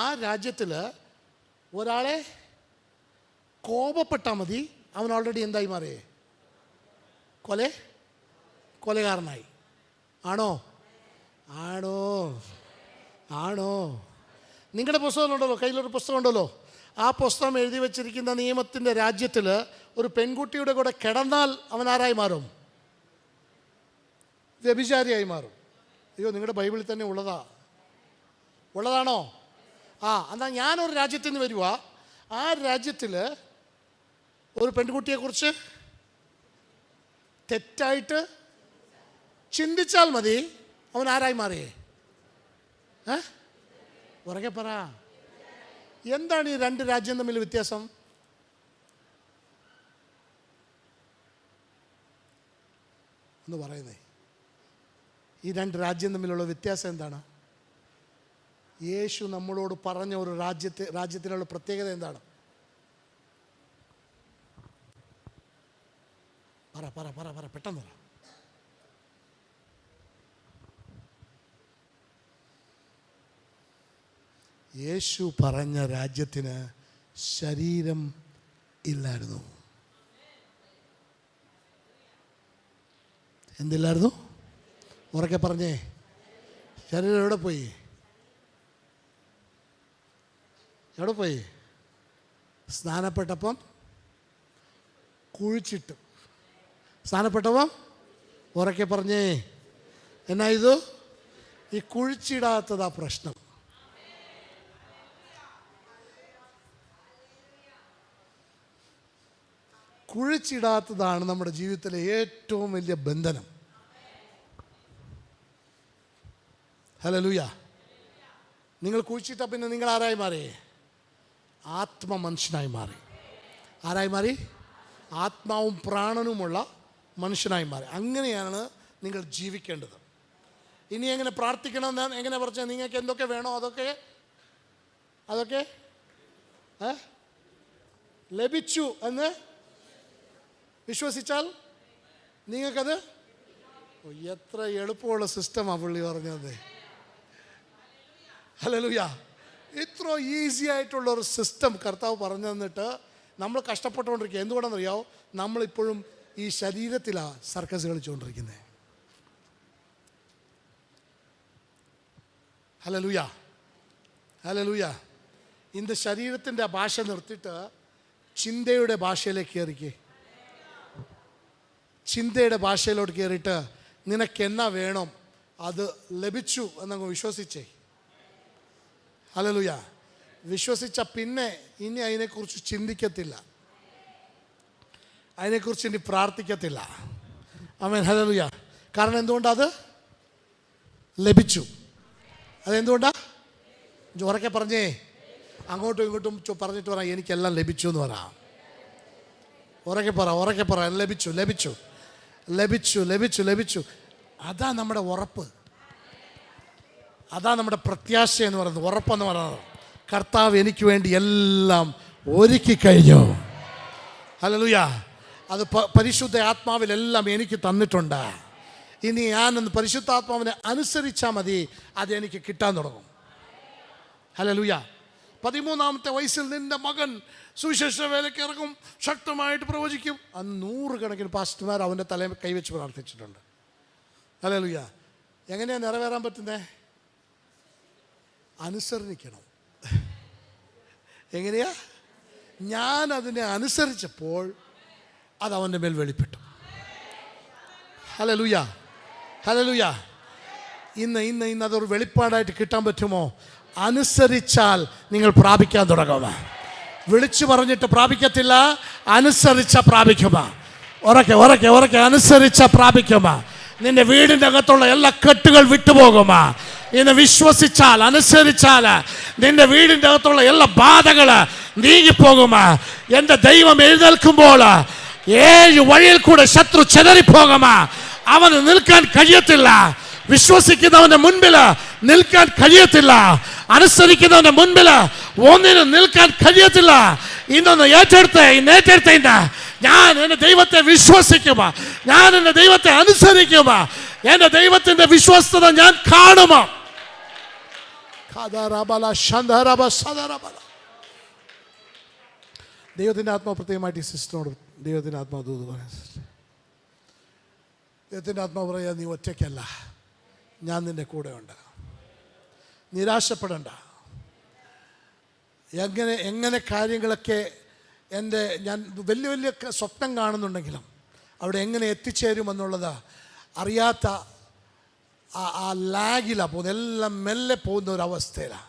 ആ രാജ്യത്തിൽ ഒരാളെ കോപപ്പെട്ടാൽ മതി, അവൻ ഓൾറെഡി എന്തായി മാറിയേ? കൊലകാരനായി. ആണോ? നിങ്ങളുടെ പുസ്തകം ഉണ്ടല്ലോ, കയ്യിലൊരു പുസ്തകം ഉണ്ടല്ലോ, ആ പുസ്തകം എഴുതി വച്ചിരിക്കുന്ന നിയമത്തിൻ്റെ രാജ്യത്തിൽ ഒരു പെൺകുട്ടിയുടെ കൂടെ കിടന്നാൽ അവൻ ആരായി മാറും? വ്യഭിചാരിയായി മാറും. അയ്യോ, നിങ്ങളുടെ ബൈബിളിൽ തന്നെ ഉള്ളതാണോ? എന്നാൽ ഞാനൊരു രാജ്യത്തിൽ നിന്ന് വരുക, ആ രാജ്യത്തിൽ ഒരു പെൺകുട്ടിയെക്കുറിച്ച് തെറ്റായിട്ട് ചിന്തിച്ചാൽ മതി, അവൻ ആരായി മാറിയേ? ഉറക്കെ പറ. എന്താണ് ഈ രണ്ട് രാജ്യം തമ്മിൽ വ്യത്യാസം? ഒന്ന് പറയുന്നേ. ഈ രണ്ട് രാജ്യം തമ്മിലുള്ള വ്യത്യാസം എന്താണ്? യേശു നമ്മളോട് പറഞ്ഞ ഒരു രാജ്യത്തിനുള്ള പ്രത്യേകത എന്താണ്? പറ പെട്ടെന്ന് പറ. യേശു പറഞ്ഞ രാജ്യത്തിന് ശരീരം ഇല്ലായിരുന്നു. എന്തില്ലായിരുന്നു? ഉറക്കെ പറഞ്ഞേ. ശരീരം എവിടെ പോയി? സ്നാനപ്പെട്ടപ്പം കുഴിച്ചിട്ട്. സ്നാനപ്പെട്ടപ്പം ഉറക്കെ പറഞ്ഞേ. എന്നാ ഇത്? ഈ കുഴിച്ചിടാത്തതാ പ്രശ്നം. കുഴിച്ചിടാത്തതാണ് നമ്മുടെ ജീവിതത്തിലെ ഏറ്റവും വലിയ ബന്ധനം. ഹല്ലേലൂയ. നിങ്ങൾ കുഴിച്ചിട്ട പിന്നെ നിങ്ങൾ ആരായി മാറി? ആത്മ മനുഷ്യനായി മാറി. ആരായി മാറി? ആത്മാവും പ്രാണനുമുള്ള മനുഷ്യനായി മാറി. അങ്ങനെയാണ് നിങ്ങൾ ജീവിക്കേണ്ടത്. ഇനി എങ്ങനെ പ്രാർത്ഥിക്കണമെന്ന് എങ്ങനെ പറഞ്ഞാൽ നിങ്ങൾക്ക് എന്തൊക്കെ വേണോ അതൊക്കെ ലഭിച്ചു എന്ന് വിശ്വസിച്ചാൽ നിങ്ങൾക്കത്. എത്ര എളുപ്പമുള്ള സിസ്റ്റമാണ് പുള്ളി പറഞ്ഞത്. ഹല്ലേലൂയ. ഇത്ര ഈസി ആയിട്ടുള്ള ഒരു സിസ്റ്റം കർത്താവ് പറഞ്ഞു തന്നിട്ട് നമ്മൾ കഷ്ടപ്പെട്ടുകൊണ്ടിരിക്കുക. എന്തുകൊണ്ടാണെന്നറിയാമോ? നമ്മളിപ്പോഴും ഈ ശരീരത്തിലാണ് സർക്കസ് കളിച്ചുകൊണ്ടിരിക്കുന്നത്. Hallelujah, hallelujah. ഇന്ന് ശരീരത്തിൻ്റെ ഭാഷ നിർത്തിയിട്ട് ചിന്തയുടെ ഭാഷയിലേക്ക് കയറിക്കേ. ചിന്തയുടെ ഭാഷയിലോട്ട് കയറിയിട്ട് നിനക്ക് എന്നാ വേണം അത് ലഭിച്ചു എന്നങ്ങ് വിശ്വസിച്ചേ. ഹല്ലേലൂയ. വിശ്വസിച്ച പിന്നെ ഇനി അതിനെക്കുറിച്ച് ചിന്തിക്കത്തില്ല, അതിനെക്കുറിച്ച് ഇനി പ്രാർത്ഥിക്കത്തില്ല. ആമേൻ, ഹല്ലേലൂയ. കാരണം എന്തുകൊണ്ടത് ലഭിച്ചു? അതെന്തുകൊണ്ടാ? ഉറക്കെ പറഞ്ഞേ. അങ്ങോട്ടും ഇങ്ങോട്ടും പറഞ്ഞിട്ട് പറ, എനിക്കെല്ലാം ലഭിച്ചു എന്ന് പറ. ഉറക്കെ പറ. ലഭിച്ചു ലഭിച്ചു ലഭിച്ചു ലഭിച്ചു ലഭിച്ചു. അതാ നമ്മുടെ ഉറപ്പ്, അതാ നമ്മുടെ പ്രത്യാശ എന്ന് പറയുന്നത്. ഉറപ്പെന്ന് പറയുന്നത് കർത്താവ് എനിക്ക് വേണ്ടി എല്ലാം ഒരുക്കി കഴിഞ്ഞു. ഹല്ലേലൂയ. അത് പരിശുദ്ധ ആത്മാവിലെല്ലാം എനിക്ക് തന്നിട്ടുണ്ട്. ഇനി ഞാനൊന്ന് പരിശുദ്ധാത്മാവിനെ അനുസരിച്ചാൽ മതി, അതെനിക്ക് കിട്ടാൻ തുടങ്ങും. ഹല്ലേലൂയ. 13-ാമത്തെ വയസ്സിൽ നിന്റെ മകൻ സുവിശേഷ വേലയ്ക്ക് ഇറങ്ങും, ശക്തമായിട്ട് പ്രവചിക്കും. 100 കണക്കിന് പാസ്റ്റർമാർ അവൻ്റെ തലയിൽ കൈവച്ച് പ്രാർത്ഥിച്ചിട്ടുണ്ട്. ഹല്ലേലൂയ. എങ്ങനെയാണ് നിറവേറാൻ പറ്റുന്നത്? അനുസരിക്കണം. എങ്ങനെയാ? ഞാൻ അതിനെ അനുസരിച്ചപ്പോൾ അത് അവൻ്റെ മേൽ വെളിപ്പെട്ടു. Hallelujah, hallelujah. ഇന്ന് അതൊരു വെളിപ്പാടായിട്ട് കിട്ടാൻ പറ്റുമോ? അനുസരിച്ചാൽ നിങ്ങൾ പ്രാപിക്കാൻ തുടങ്ങുക. വിളിച്ചു പറഞ്ഞിട്ട് പ്രാപിക്കത്തില്ല, അനുസരിച്ച പ്രാപിക്കുക. ഉറക്കെ അനുസരിച്ച പ്രാപിക്കുക. നിന്റെ വീടിൻ്റെ അകത്തുള്ള എല്ലാ കെട്ടുകൾ വിട്ടുപോകുമാ. ഇന്ന് വിശ്വസിച്ചാൽ, അനുസരിച്ചാൽ നിന്റെ വീടിൻ്റെ അകത്തുള്ള എല്ലാ ബാധകൾ നീങ്ങിപ്പോകുമാ. എൻ്റെ ദൈവം എഴുന്നേൽക്കുമ്പോൾ 7 വഴിയിൽ കൂടെ ശത്രു ചെതറിപ്പോകുമാ. അവന് നിൽക്കാൻ കഴിയത്തില്ല. വിശ്വസിക്കുന്നവന്റെ മുൻപിൽ നിൽക്കാൻ കഴിയത്തില്ല. അനുസരിക്കുന്നവന്റെ മുൻപിൽ ഒന്നിനും നിൽക്കാൻ കഴിയത്തില്ല. ഇന്നൊന്ന് ഏറ്റെടുത്ത ഞാൻ എൻ്റെ ദൈവത്തെ വിശ്വസിക്കുമോ? ഞാൻ എൻ്റെ ദൈവത്തെ അനുസരിക്കുമോ? എൻ്റെ ദൈവത്തിൻ്റെ വിശ്വസ്തത ഞാൻ കാണുമോ? ദൈവത്തിൻ്റെ ആത്മാവ് പ്രത്യേകമായിട്ട് ഈ സിസ്റ്ററിനോട് ദൈവത്തിൻ്റെ ആത്മാവ് ദൂത് പറയാം. ദൈവത്തിൻ്റെ ആത്മാവ് പറയാ, നീ ഒറ്റയ്ക്കല്ല, ഞാൻ നിൻ്റെ കൂടെ ഉണ്ട്. നിരാശപ്പെടണ്ട. എങ്ങനെ കാര്യങ്ങളൊക്കെ ഞാൻ വലിയ സ്വപ്നം കാണുന്നുണ്ടെങ്കിലും അവിടെ എങ്ങനെ എത്തിച്ചേരുമെന്നുള്ളത് അറിയാത്ത ആ ലാഗിലാണ് പോകുന്നത്. എല്ലാം മെല്ലെ പോകുന്ന ഒരവസ്ഥയിലാണ്.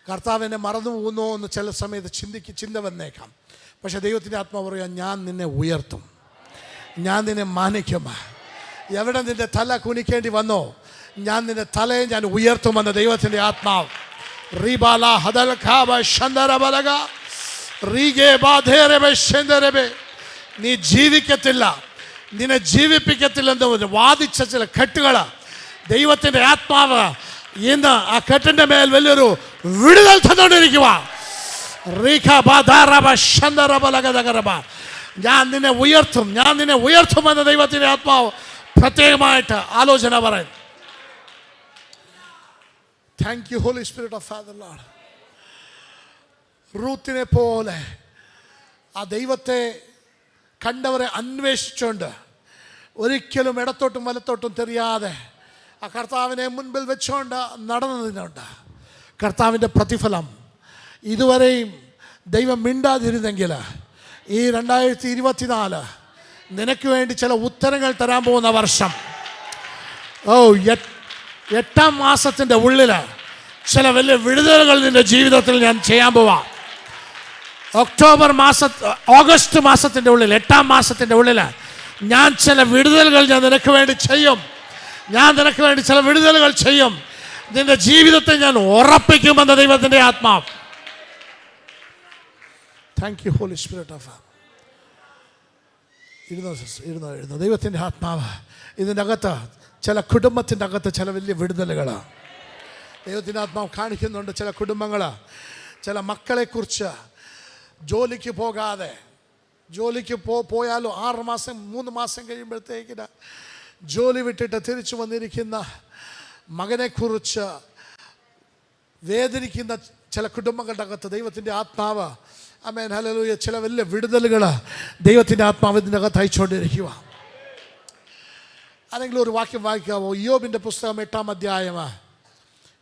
കർത്താവ് എന്നെ മറന്നു പോകുന്നോ എന്ന് ചില സമയത്ത് ചിന്ത വന്നേക്കാം. പക്ഷേ ദൈവത്തിൻ്റെ ആത്മാവ് പറയാം, ഞാൻ നിന്നെ ഉയർത്തും, ഞാൻ നിന്നെ മാനിക്കും. എവിടെ നിന്റെ തല കുനിക്കേണ്ടി വന്നോ, ഞാൻ നിന്റെ തലയെ ഞാൻ ഉയർത്തുമെന്ന് ദൈവത്തിൻ്റെ ആത്മാവ്. നീ ജീവിക്കത്തില്ല, നിന്നെ ജീവിപ്പിക്കത്തില്ലെന്ന് വാദിച്ച ചില കെട്ടുകൾ ദൈവത്തിൻ്റെ ആത്മാവ് ഇന്ന് ആ കെട്ടിൻ്റെ മേൽ വലിയൊരു വിടുതൽ തന്നുകൊണ്ടിരിക്കുക. ഞാൻ നിന്നെ ഉയർത്തുമെന്ന് ദൈവത്തിൻ്റെ ആത്മാവ് പ്രത്യേകമായിട്ട് ആലോചന പറയും. Thank you holy spirit of father lord. റൂത്തിനെ പോലെ ആ ദൈവത്തെ കണ്ടവരെ അന്വേഷിച്ചുകൊണ്ട് ഒരിക്കലും ഇടത്തോട്ടും വലത്തോട്ടും തിരിയാതെ ആ കർത്താവിനെ മുൻപിൽ വെച്ചുകൊണ്ട് നടന്നതിനുണ്ട് കർത്താവിൻ്റെ പ്രതിഫലം. ഇതുവരെയും ദൈവം മിണ്ടാതിരുന്നെങ്കിൽ ഈ 2024 നിനക്ക് വേണ്ടി ചില ഉത്തരങ്ങൾ തരാൻ പോകുന്ന വർഷം. 8-ാം മാസത്തിൻ്റെ ഉള്ളിൽ ചില വലിയ വിടുതലുകൾ നിൻ്റെ ജീവിതത്തിൽ ഞാൻ ചെയ്യാൻ പോവാം. ഓഗസ്റ്റ് മാസത്തിൻ്റെ ഉള്ളിൽ, 8-ാം മാസത്തിൻ്റെ ഉള്ളിൽ ഞാൻ ചില വിടുതലുകൾ ഞാൻ നിനക്ക് വേണ്ടി ചെയ്യും. ഞാൻ നിനക്ക് വേണ്ടി ചില വിടുതലുകൾ ചെയ്യും. നിന്റെ ജീവിതത്തെ ഞാൻ ഉറപ്പിക്കുമെന്ന ദൈവത്തിന്റെ ആത്മാവ്. Thank you holy spirit of ഇരുന്നോ. ദൈവത്തിൻ്റെ ആത്മാവ് ഇതിൻ്റെ അകത്ത്, ചില കുടുംബത്തിൻ്റെ അകത്ത് ചില വലിയ വിടുതലുകൾ ദൈവത്തിൻ്റെ ആത്മാവ് കാണിക്കുന്നുണ്ട്. ചില കുടുംബങ്ങൾ, ചില മക്കളെക്കുറിച്ച് ജോലിക്ക് പോകാതെ, ജോലിക്ക് പോയാലോ 6 മാസം 3 മാസം കഴിയുമ്പോഴത്തേക്കിന് ജോലി വിട്ടിട്ട് തിരിച്ചു വന്നിരിക്കുന്ന മകനെക്കുറിച്ച് വേദനിക്കുന്ന ചില കുടുംബങ്ങളുടെ അകത്ത് ദൈവത്തിൻ്റെ ആത്മാവ്, ആമേൻ ഹല്ലേലൂയ, ചില വലിയ വിടുതലുകൾ ദൈവത്തിൻ്റെ ആത്മാവ് ഇതിൻ്റെ അകത്ത് അയച്ചുകൊണ്ടിരിക്കുക. ആരെങ്കിലും ഒരു വാക്യം വായിക്കാവോ? ഇയ്യോബിൻ്റെ പുസ്തകം 8-ാം അധ്യായം,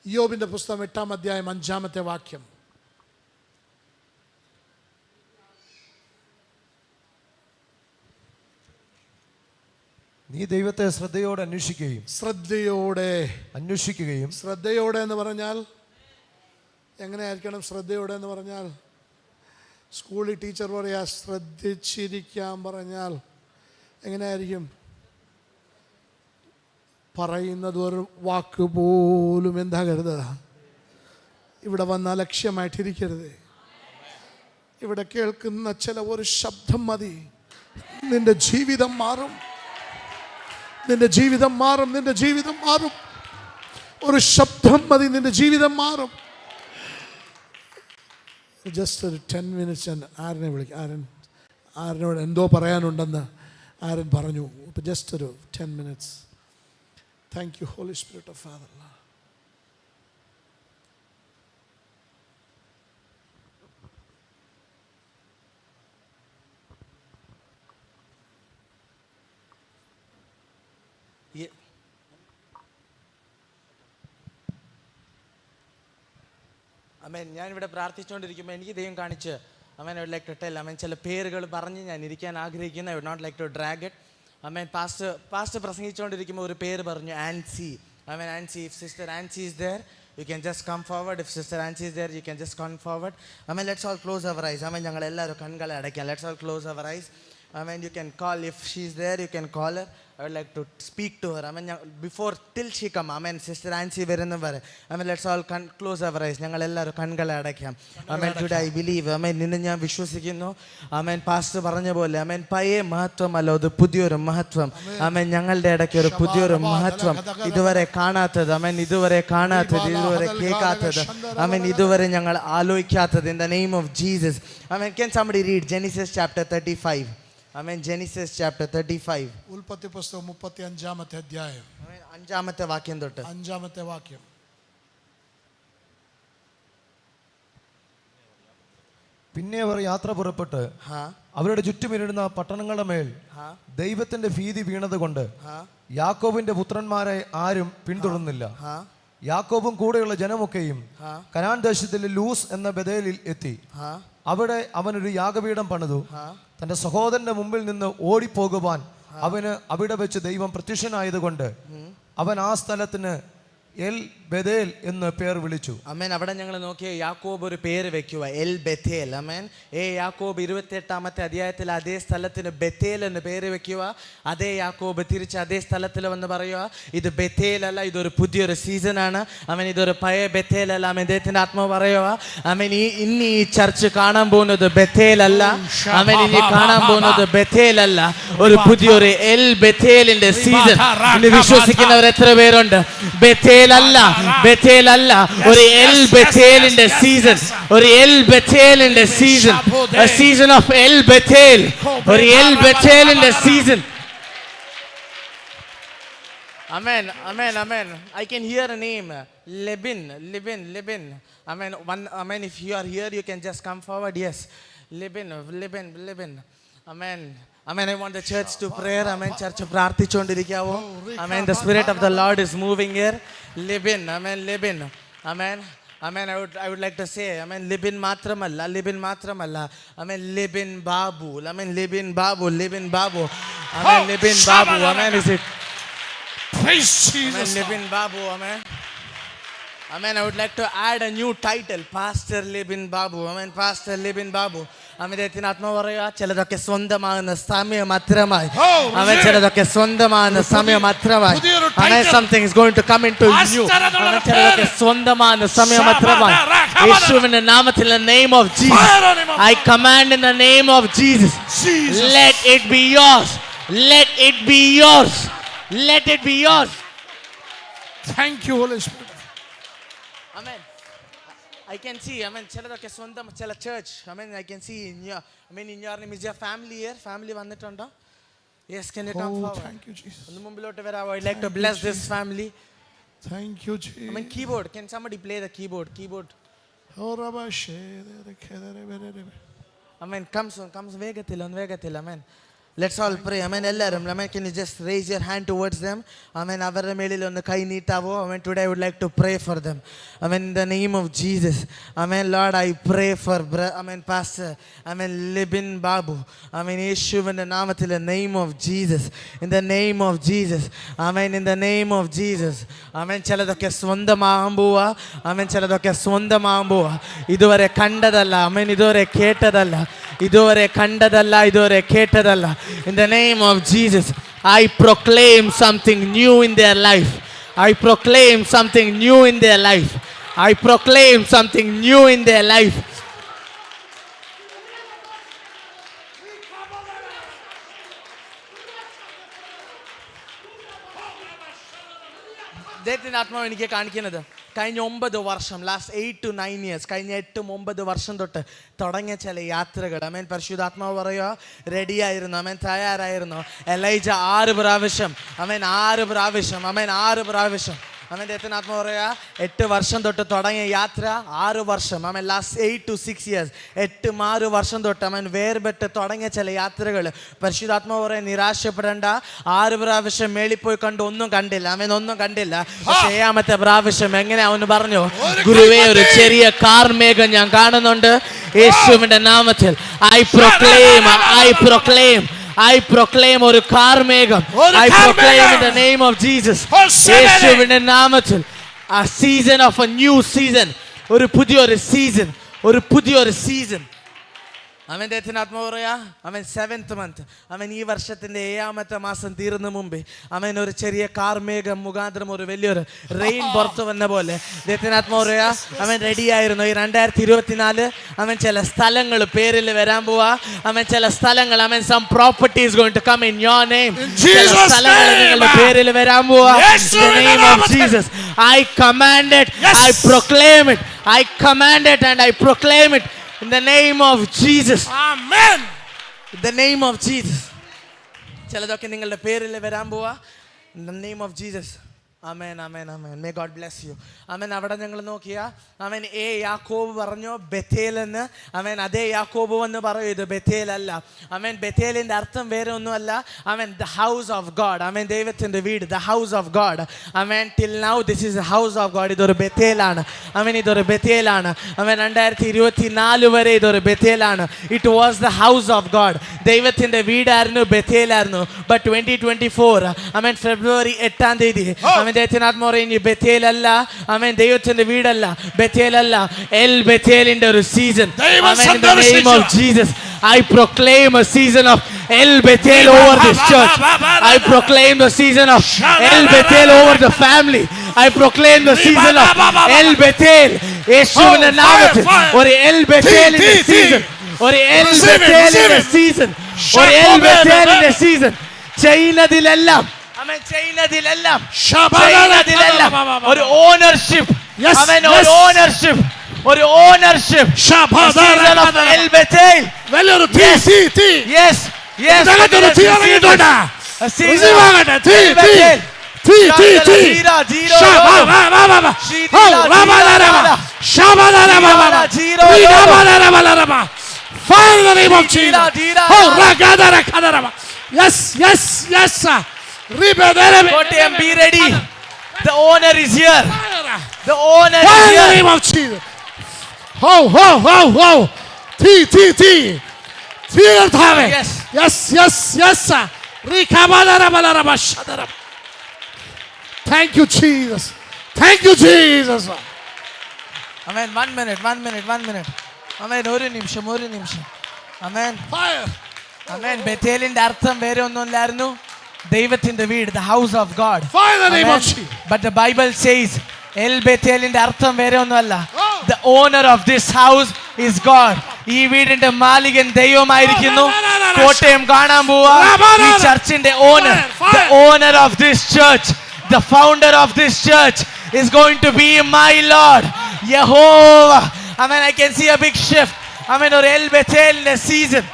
ഇയ്യോബിൻ്റെ പുസ്തകം 8-ാം അധ്യായം 5-ാമത്തെ വാക്യം. നീ ദൈവത്തെ ശ്രദ്ധയോടെ അന്വേഷിക്കുകയും ശ്രദ്ധയോടെ എന്ന് പറഞ്ഞാൽ എങ്ങനെയായിരിക്കണം? ശ്രദ്ധയോടെ എന്ന് പറഞ്ഞാൽ സ്കൂളിൽ ടീച്ചർ പറയാ ശ്രദ്ധിച്ചിരിക്കാൻ പറഞ്ഞാൽ എങ്ങനെയായിരിക്കും? പറയുന്നത് ഒരു വാക്ക് പോലും എന്താകരുത്, ഇവിടെ വന്നാൽ ലക്ഷ്യമായിട്ടിരിക്കരുത്. ഇവിടെ കേൾക്കുന്ന ചില ഒരു ശബ്ദം മതി, നിന്റെ ജീവിതം മാറും, നിന്റെ ജീവിതം മാറും, നിന്റെ ജീവിതം മാറും. ഒരു ശബ്ദം മതി, നിന്റെ ജീവിതം മാറും. ജസ്റ്റ് ഒരു 10 minutes ഞാൻ ആരനെ വിളിക്കും. ആരനോട് എന്തോ പറയാനുണ്ടെന്ന് ആരൻ പറഞ്ഞു. അപ്പോൾ ജസ്റ്റ് ഒരു 10 minutes. Thank you holy spirit of father. Amen. ഞാനിവിടെ പ്രാർത്ഥിച്ചുകൊണ്ടിരിക്കുമ്പോൾ എനിക്ക് ദൈവം കാണിച്ച് amen I would like to tell amen ചില പേരുകൾ പറഞ്ഞ് ഞാൻ ഇരിക്കാൻ ആഗ്രഹിക്കുന്ന I would not like to drag it. Amen pastor പ്രസംഗിച്ചുകൊണ്ടിരിക്കുമ്പോൾ ഒരു പേര് പറഞ്ഞു, Ancy. Amen Ancy. If sister Ancy is there you can just come forward. If sister Ansi is there, you can just come forward. Amen. Let's all close our eyes. Amen. ഞങ്ങൾ എല്ലാവരും കണ്ണുകളെ അടയ്ക്കാം. Let's all close our eyes. Amen. You can call, if she is there, you can call her. I would like to speak to her. Amen. Before till she come. Amen. Sister Ansi വരുന്ന വരെ. Amen. Let's all close our eyes. ഞങ്ങൾ എല്ലാവരും കണ്ണുകളെ അടയ്ക്കാം. Amen. Today I believe. Amen. ഇന്ന് ഞാൻ വിശ്വസിക്കുന്നു. Amen. പാസ്റ്റർ പറഞ്ഞ പോലെ Amen. പഴയ മഹത്വമല്ല, അത് പുതിയൊരു മഹത്വം. Amen. ഞങ്ങളുടെ ഇടയ്ക്ക് ഒരു പുതിയൊരു മഹത്വം ഇതുവരെ കാണാത്തത്. Amen. ഇതുവരെ കാണാത്തത്, ഇതുവരെ കേൾക്കാത്തത്. Amen. ഇതുവരെ ഞങ്ങൾ ആലോചിക്കാത്തത്. In the name of Jesus. Amen. Can somebody read Genesis chapter 35? Amen. Genesis chapter 35. ഉൽപ്പത്തി പുസ്തകം 35-ാമത്തെ അധ്യായം 5-ാമത്തെ വാക്യം തൊട്ട് 5-ാമത്തെ വാക്യം. പിന്നെ അവർ യാത്ര പുറപ്പെട്ട് അവരുടെ ചുറ്റുമിരുന്ന പട്ടണങ്ങളുടെ മേൽ ദൈവത്തിന്റെ ഭീതി വീണതുകൊണ്ട് യാക്കോബിന്റെ പുത്രന്മാരെ ആരും പിന്തുടർന്നില്ല. യാക്കോബും കൂടെയുള്ള ജനമൊക്കെയും കനാൻ ദേശത്തിലെ ലൂസ് എന്ന ബഥേലിൽ എത്തി. അവിടെ അവനൊരു യാഗപീഠം പണിതു. തന്റെ സഹോദരന്റെ മുമ്പിൽ നിന്ന് ഓടിപ്പോകുവാൻ അവന് അവിടെ വെച്ച് ദൈവം പ്രത്യക്ഷനായതുകൊണ്ട് അവൻ ആ സ്ഥലത്തിന് എൽ ബഥേൽ എന്ന് പേർ വിളിച്ചു. അമേൻ. അവിടെ ഞങ്ങൾ നോക്കിയ യാക്കോബ് ഒരു പേര് വെക്കുക, എൽ ബഥേൽ. അമേൻ. യാക്കോബ് 28-ാമത്തെ അധ്യായത്തിൽ അതേ സ്ഥലത്തിന് ബഥേൽ എന്ന് പേര് വെക്കുക. അതേ യാക്കോബ് തിരിച്ച് അതേ സ്ഥലത്തിൽ വന്ന് പറയുക, ഇത് ബഥേൽ അല്ല, ഇതൊരു പുതിയൊരു സീസണാണ്. അമേൻ. ഇതൊരു പഴയ ബഥേൽ അല്ല. അമേൻ. ദൈവത്തിന്റെ ആത്മാവ് പറയുക, അമേൻ, ഇനി ഈ ചർച്ച് കാണാൻ പോകുന്നത് ബഥേൽ അല്ല. അമേൻ. ഇനി കാണാൻ പോകുന്നത് ബഥേൽ അല്ല, ഒരു പുതിയൊരു എൽ ബഥേലിന്റെ സീസൺ. ഇന്ന് വിശ്വസിക്കുന്നവർ എത്ര പേരുണ്ട്? ബഥേൽ അല്ല, ബഥേൽ അല്ല, ഒരു എൽ ബഥേലിന്റെ സീസൺ, ഒരു എൽ ബഥേലിന്റെ season, a season of El Bethel, ഒരു എൽ ബഥേലിന്റെ season. Amen, amen, amen. I can hear a name, Libin. Amen. Amen. If you are here, you can just come forward. Yes, Libin. Amen. Amen. I want the church to pray. Amen. Church പ്രാർത്ഥിച്ചുകൊണ്ടിരിക്കാവോ? Amen. The spirit of the Lord is moving here. Libin. Amen. Libin. Amen. Amen. I would like to say, Amen. Libin മാത്രമല്ല. Amen. Libin Babu. Amen. Libin Babu. Amen. Libin Babu. Amen. Is it? Praise Jesus. Amen. Libin Babu. Amen. Amen. I would like to add a new title, Pastor Libin Babu. Amen. Pastor Libin Babu. അമിതത്തിന് ആത്മാവ് പറയുക ചിലതൊക്കെ സ്വന്തമാകുന്ന സമയം മാത്രമായി. അവൻ ചിലതൊക്കെ സ്വന്തമാകുന്ന സമയം മാത്രമായി. Something is going to come into you. അവൻ ചിലതൊക്കെ സ്വന്തമാകുന്ന സമയം മാത്രമായി. യേശുവിന്റെ നാമത്തിൽ, in the name of Jesus, I command in the name of Jesus, let it be yours. Let it be yours. Let it be yours. Thank you, Holy Spirit. Amen. I can see, ചിലതൊക്കെ സ്വന്തം ചില church. I can see in your, in your name is your family here. Family വന്നിട്ടുണ്ടോ? Yes, can you come forward? Thank you, Jesus. ഒന്ന് മുമ്പിലോട്ട് വരാമോ? I'd like to bless this family. Thank you, Jesus. Keyboard. Can somebody play the keyboard? Keyboard. Comes വേഗത്തിൽ. Let's all pray. എല്ലാവരും. Can you just raise your hand towards them? അവരുടെ മേലിൽ ഒന്ന് കൈ നീട്ടാവോ? Today I would like to pray for them. In the name of Jesus. Lord, I pray for Pastor. Libin Babu. യേശുവിന്റെ നാമത്തിൽ, in the name of Jesus. In the name of Jesus. In the name of Jesus. ചിലതൊക്കെ സ്വന്തമാകാൻ പോവാ. ചിലതൊക്കെ സ്വന്തമാകാൻ പോവാ. ഇതുവരെ കണ്ടതല്ല. ഇതുവരെ കേട്ടതല്ല. ഇതുവരെ കണ്ടതല്ല. ഇതുവരെ കേട്ടതല്ല. In the name of Jesus, I proclaim something new in their life. I proclaim something new in their life. I proclaim something new in their life. ദൈവത്തിൻ്റെ ആത്മാവ് എനിക്ക് കാണിക്കുന്നത് കഴിഞ്ഞ 9 വർഷം, ലാസ്റ്റ് 8 to 9 years, കഴിഞ്ഞ 8-9 വർഷം തൊട്ട് തുടങ്ങിയ ചില യാത്രകൾ. പരിശുദ്ധാത്മാവ് പറയുക, റെഡിയായിരുന്നു. തയ്യാറായിരുന്നു. എലൈജ 6 പ്രാവശ്യം ദൈവത്തിൻ്റെ ആത്മാവ് പറയുക 8 വർഷം തൊട്ട് തുടങ്ങിയ യാത്ര 6 വർഷം, ലാസ്റ്റ് 8 to 6 years, 8 വർഷം തൊട്ട് വേർപെട്ട് തുടങ്ങിയ ചില യാത്രകൾ. പരിശുദ്ധാത്മാവ് പറയാൻ നിരാശപ്പെടേണ്ട. 6 പ്രാവശ്യം മേളിപ്പോയി കണ്ടു, ഒന്നും കണ്ടില്ല. ഒന്നും കണ്ടില്ല. പക്ഷേ 7ാമത്തെ പ്രാവശ്യം എങ്ങനെ അവന് പറഞ്ഞു, ഗുരുവേ, ഒരു ചെറിയ കാർമേഘം ഞാൻ കാണുന്നുണ്ട്. യേശുവിന്റെ നാമത്തിൽ I proclaim ഒരു കാർമേഘം. I proclaim in the name of Jesus. യേശുവിന്റെ നാമത്തിൽ a season of a new season. ഒരു പുതിയൊരു സീസൺ. ദൈവത്തിൻ്റെ ആത്മാവ് പറയാ, 7th month, ഈ വർഷത്തിന്റെ 7ാമത്തെ മാസം തീർന്ന മുമ്പേ ഒരു ചെറിയ കാർമേഘം മുഖാന്തരം ഒരു വലിയൊരു റെയിൻ പുറത്തു വന്ന പോലെ ദൈവത്തിൻ്റെ ആത്മാവ് പറയാ, റെഡിയായിരുന്നു. ഈ 2024 ചില സ്ഥലങ്ങൾ പേരിൽ വരാൻ പോവാ. ചില സ്ഥലങ്ങൾ some property is going to come in your name. ചില സ്ഥലങ്ങൾ നിങ്ങളുടെ പേരിൽ വരാൻ പോവാ. In the name of Jesus, I command it. I proclaim it. I command it and I proclaim it. In the name of Jesus. Amen. In the name of Jesus. ചിലതൊക്കെ നിങ്ങളുടെ പേരിൽ വരാൻ പോവാ. In the name of Jesus. Amen. May God bless you. അവിടെ ഞങ്ങൾ നോക്കിയാ യാക്കോബ് പറഞ്ഞു ബെഥേൽ എന്ന്. അതേ യാക്കോബ് എന്ന് പറയും ഇത് ബെഥേൽ അല്ല. ബെഥേലിന്റെ അർത്ഥം വേറെ ഒന്നുമല്ല. the house of God. ദൈവത്തിന്റെ വീട്, the house of God. till now this is the house of God. ഇതൊരു ബെഥേലാണ്. ഇതൊരു ബെഥേലാണ്. 2024 വരെ ഇതൊരു ബെഥേലാണ്. it was the house of God. ദൈവത്തിന്റെ വീടായിരുന്നു, ബെഥേലായിരുന്നു. but 2024 ഫെബ്രുവരി 8-ാം തീയതി ബെഥേലല്ല, ദൈവത്തിന്റെ വീടല്ല, ബെഥേലല്ല, ബെഥേലിന്റെ ഒരു season. In the name of Jesus, I proclaim a season of El Bethel over this church. I proclaim the season of El Bethel over the family. I proclaim the season of El Bethel. യേശുവിന്റെ നാമത്തിൽ ഒരു El Bethel in the season. ഒരു El Bethel in the season. ഒരു El Bethel in the season. ചെയ്യുന്നതിലെല്ലാം ഒരു ഓണർഷിപ്പ്. ഒരു ownership. Yes. Kottayam, be ready. The owner is here. The owner is here. In the name of Jesus. Ho. T. Yes. Thank you, Jesus. Amen. One minute. ഒരു നിമിഷം. അമേൻ Fire. അമേൻ. ബേഥേലിന്റെ അർത്ഥം വേറെ ഒന്നുമില്ലായിരുന്നു, ദൈവത്തിന്റെ വീട്, the house of God. Fire in the name of Jesus. But the Bible says El ബേഥേലിന്റെ അർത്ഥം വേറെ ഒന്നുമല്ല, the owner of this house is God. ഈ വീടിന്റെ മാലികൻ ദൈവമായിരിക്കുന്നു. കോട്ടയം കാണാൻ പോവാ. ഈ ചർച്ചിന്റെ owner, the owner of this church, the founder of this church is going to be my Lord Yehovah. Amen. I can see a big shift. Amen. ഒരു എൽ ബേഥേലിന്റെ സീസൺ.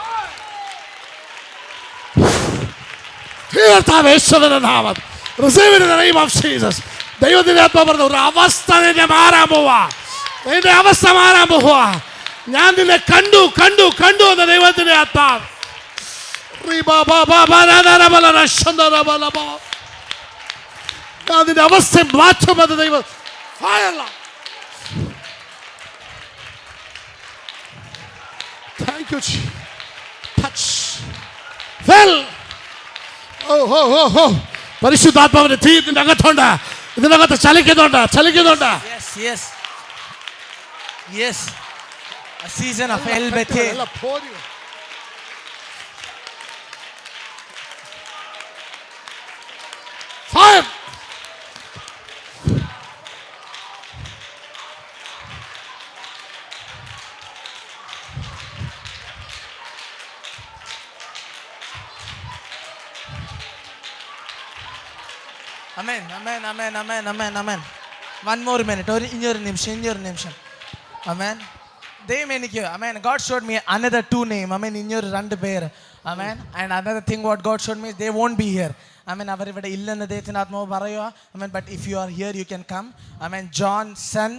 യേശുവിന്റെ നാമം. Receive it in the name of Jesus. ദൈവത്തിന്റെ ആത്മാവ് പറഞ്ഞു, ഒരു അവസ്ഥ നിന്നെ മാറാൻ പോവാ. നിന്റെ അവസ്ഥ മാറാൻ പോവാ. ഞാൻ നിന്നെ കണ്ടു കണ്ടു കണ്ടു എന്ന ദൈവത്തിന്റെ ആത്മാവ്. ഞാൻ നിന്റെ അവസ്ഥ മാറ്റുമെന്ന് ദൈവം. Thank you, Jesus. Touch. Fell. പരിശുദ്ധാത്മാവിന്റെ തീ ഇതിന്റെ അകത്തുണ്ട്. ഇതിനകത്ത് ചലിക്കുന്നുണ്ട്. Yes. A season of El Bethel. Fire. Amen. One more minute. ഇനിയൊരു നിമിഷം. Amen. ദൈവം എനിക്ക്, amen, God showed me another two name. Amen. ഇനിയൊരു രണ്ട് പേര്. Amen. And another thing what God showed me, they won't be here. Amen. അവർ ഇവിടെ ഇല്ലെന്ന് ദൈവത്തിന്റെ ആത്മാവ് പറയുക. Amen. But if you are here, you can come. Amen. Johnson.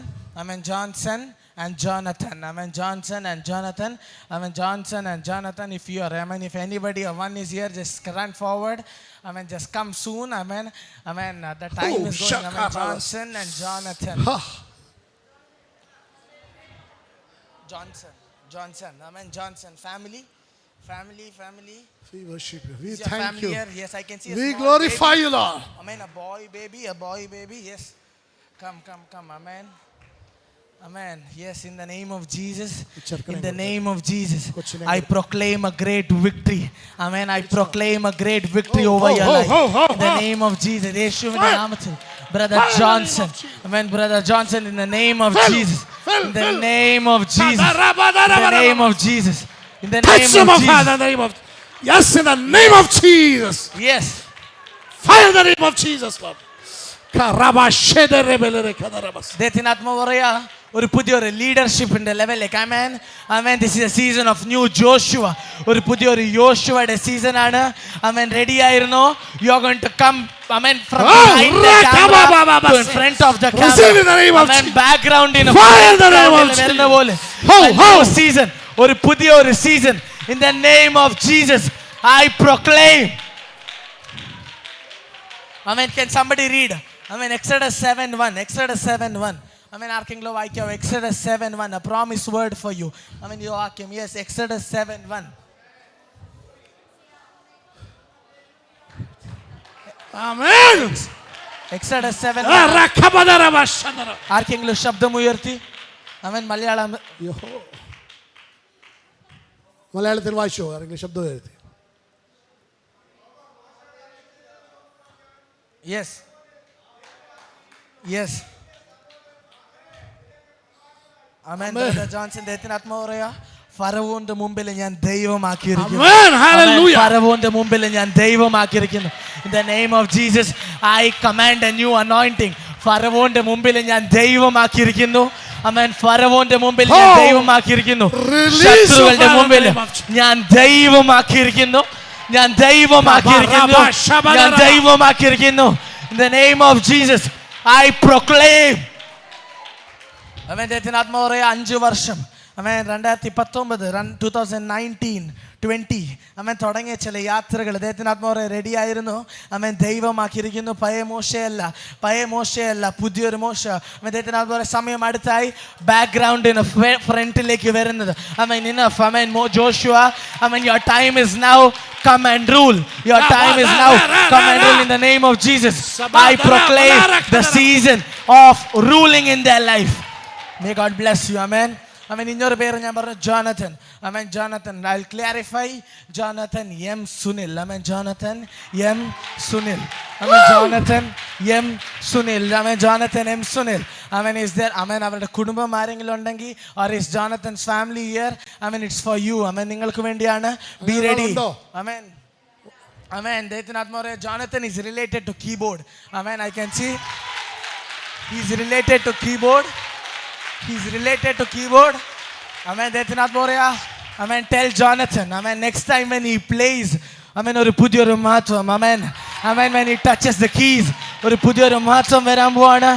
Amen. Johnson and Jonathan. Amen. Johnson and Jonathan. Amen. Johnson and Jonathan. If you are, amen, if anybody or one is here, just run forward. Amen. Just come soon. Amen. The time is going. Amen. Johnson and Jonathan. Johnson. Amen. Johnson. Family. We worship you. We Is your thank family you. here? Yes, I can see a We small glorify baby. you, Lord. Amen. A boy baby. Yes. Come. Amen. Yes, in the name of Jesus. In the name of Jesus. I proclaim a great victory. Amen. I proclaim a great victory over your life. In the name of Jesus. യേശുവിന്റെ നാമത്തിൽ. Brother Johnson. Amen. Brother Johnson, in the name of Jesus. In the name of Jesus. In the name of Jesus. In the Touch name him, of Father, in the name of. Yes, in the name of Jesus. Yes. Fire in the name of Jesus, Lord. ദൈവത്തിന്റെ ആത്മാവ് പറയാ, ഒരു പുതിയൊരു ലീഡർഷിപ്പിന്റെ ലെവലിലേക്ക്. Amen. This is a season of new Joshua. ഒരു പുതിയൊരു യോശുവയുടെ സീസൺ ആണ്. ആമേൻ. റെഡി ആയിരുന്നോ? You are going to come, amen, from behind the camera to in front of the camera. Amen. ബാക്ക്ഗ്രൗണ്ടിന് വരുന്ന പോലെ സീസൺ, ഒരു പുതിയൊരു season. In the name of Jesus I proclaim. Amen. Can somebody read? Amen. Exodus 7:1. Amen. ആർക്കെങ്കിലും വായിക്കാവോ? Exodus 7:1. A promise word for you. Amen. Joachim. Yes. Exodus 7:1. Amen. Exodus 7:1. ആർക്കെങ്കിലും ശബ്ദം ഉയർത്തി? Amen. മലയാളം. മലയാളത്തിൽ വായിച്ചോ? ആരെങ്കിലും ശബ്ദം ഉയർത്തി? Yes. Amen. Brother Johnson, ദൈവത്തിന്റെ ആത്മാവ് പറയാ, ഫറവോന്റെ മുമ്പിൽ ഞാൻ ദൈവമാക്കിയിരിക്കുന്നു. Amen. Hallelujah. ഫറവോന്റെ മുമ്പിൽ ഞാൻ ദൈവമാക്കിയിരിക്കുന്നു. In the name of Jesus, I command a new anointing. ഫറവോന്റെ മുമ്പിൽ ഞാൻ ദൈവമാക്കിയിരിക്കുന്നു. Amen. ഫറവോന്റെ മുമ്പിൽ ഞാൻ ദൈവമാക്കിയിരിക്കുന്നു. ശത്രുക്കളുടെ മുമ്പിൽ ഞാൻ ദൈവമാക്കിയിരിക്കുന്നു. ഞാൻ ദൈവമാക്കിയിരിക്കുന്നു. In the name of Jesus, I proclaim. Amen. ദൈവത്തിന്റെ ആത്മാവ് പറയാ, 5 വർഷം. Amen. 2019-20 അമേൻ തുടങ്ങിയ ചില യാത്രകൾ ദൈവത്തിന്റെ ആത്മാവ് റെഡി ആയിരുന്നു. അമേൻ. ദൈവമാക്കിയിരിക്കുന്നു. പഴയ മോശയല്ല, പുതിയൊരു മോശ. അമേൻ. ദൈവത്തിന്റെ ആത്മാവ് സമയം അടുത്തായി ബാക്ക്ഗ്രൗണ്ടിന് ഫ്രണ്ടിലേക്ക് വരുന്നത്. Amen. Enough. Amen. Joshua, amen, your time is now. Come and rule. Your time is now. Come and rule in the name of Jesus. I proclaim the season of ruling in their life. May God bless you. Amen. അവൻ ഇന്നൊരു പേര് ഞാൻ പറഞ്ഞു ജോനഥൻ. അവൻ Jonathan. I clarify. Jonathan M Sunil. അവൻ ജോനഥൻ എം സുനിൽ. അവൻ ജോനഥൻ എം സുനിൽ. അവൻ ജോനഥൻ എം സുനിൽ. അവൻ ഇസ് ദർ. അവൻ അവരുടെ കുടുംബം ആരെങ്കിലും ഉണ്ടെങ്കിൽ or is Jonathan's family here, അവൻ it's for you. അവൻ നിങ്ങൾക്ക് വേണ്ടിയാണ്. Be ready. അവൻ Jonathan is related to keyboard. Amen. I can see he's related to keyboard. He's related to keyboard. Amen. Amen. Tell Jonathan. Amen. Next time when he plays, Amen, ഒരു പുതിയൊരു മാറ്റം. Amen. Amen. When he touches the keys, ഒരു പുതിയൊരു മാറ്റം വരാൻ പോവാണ്.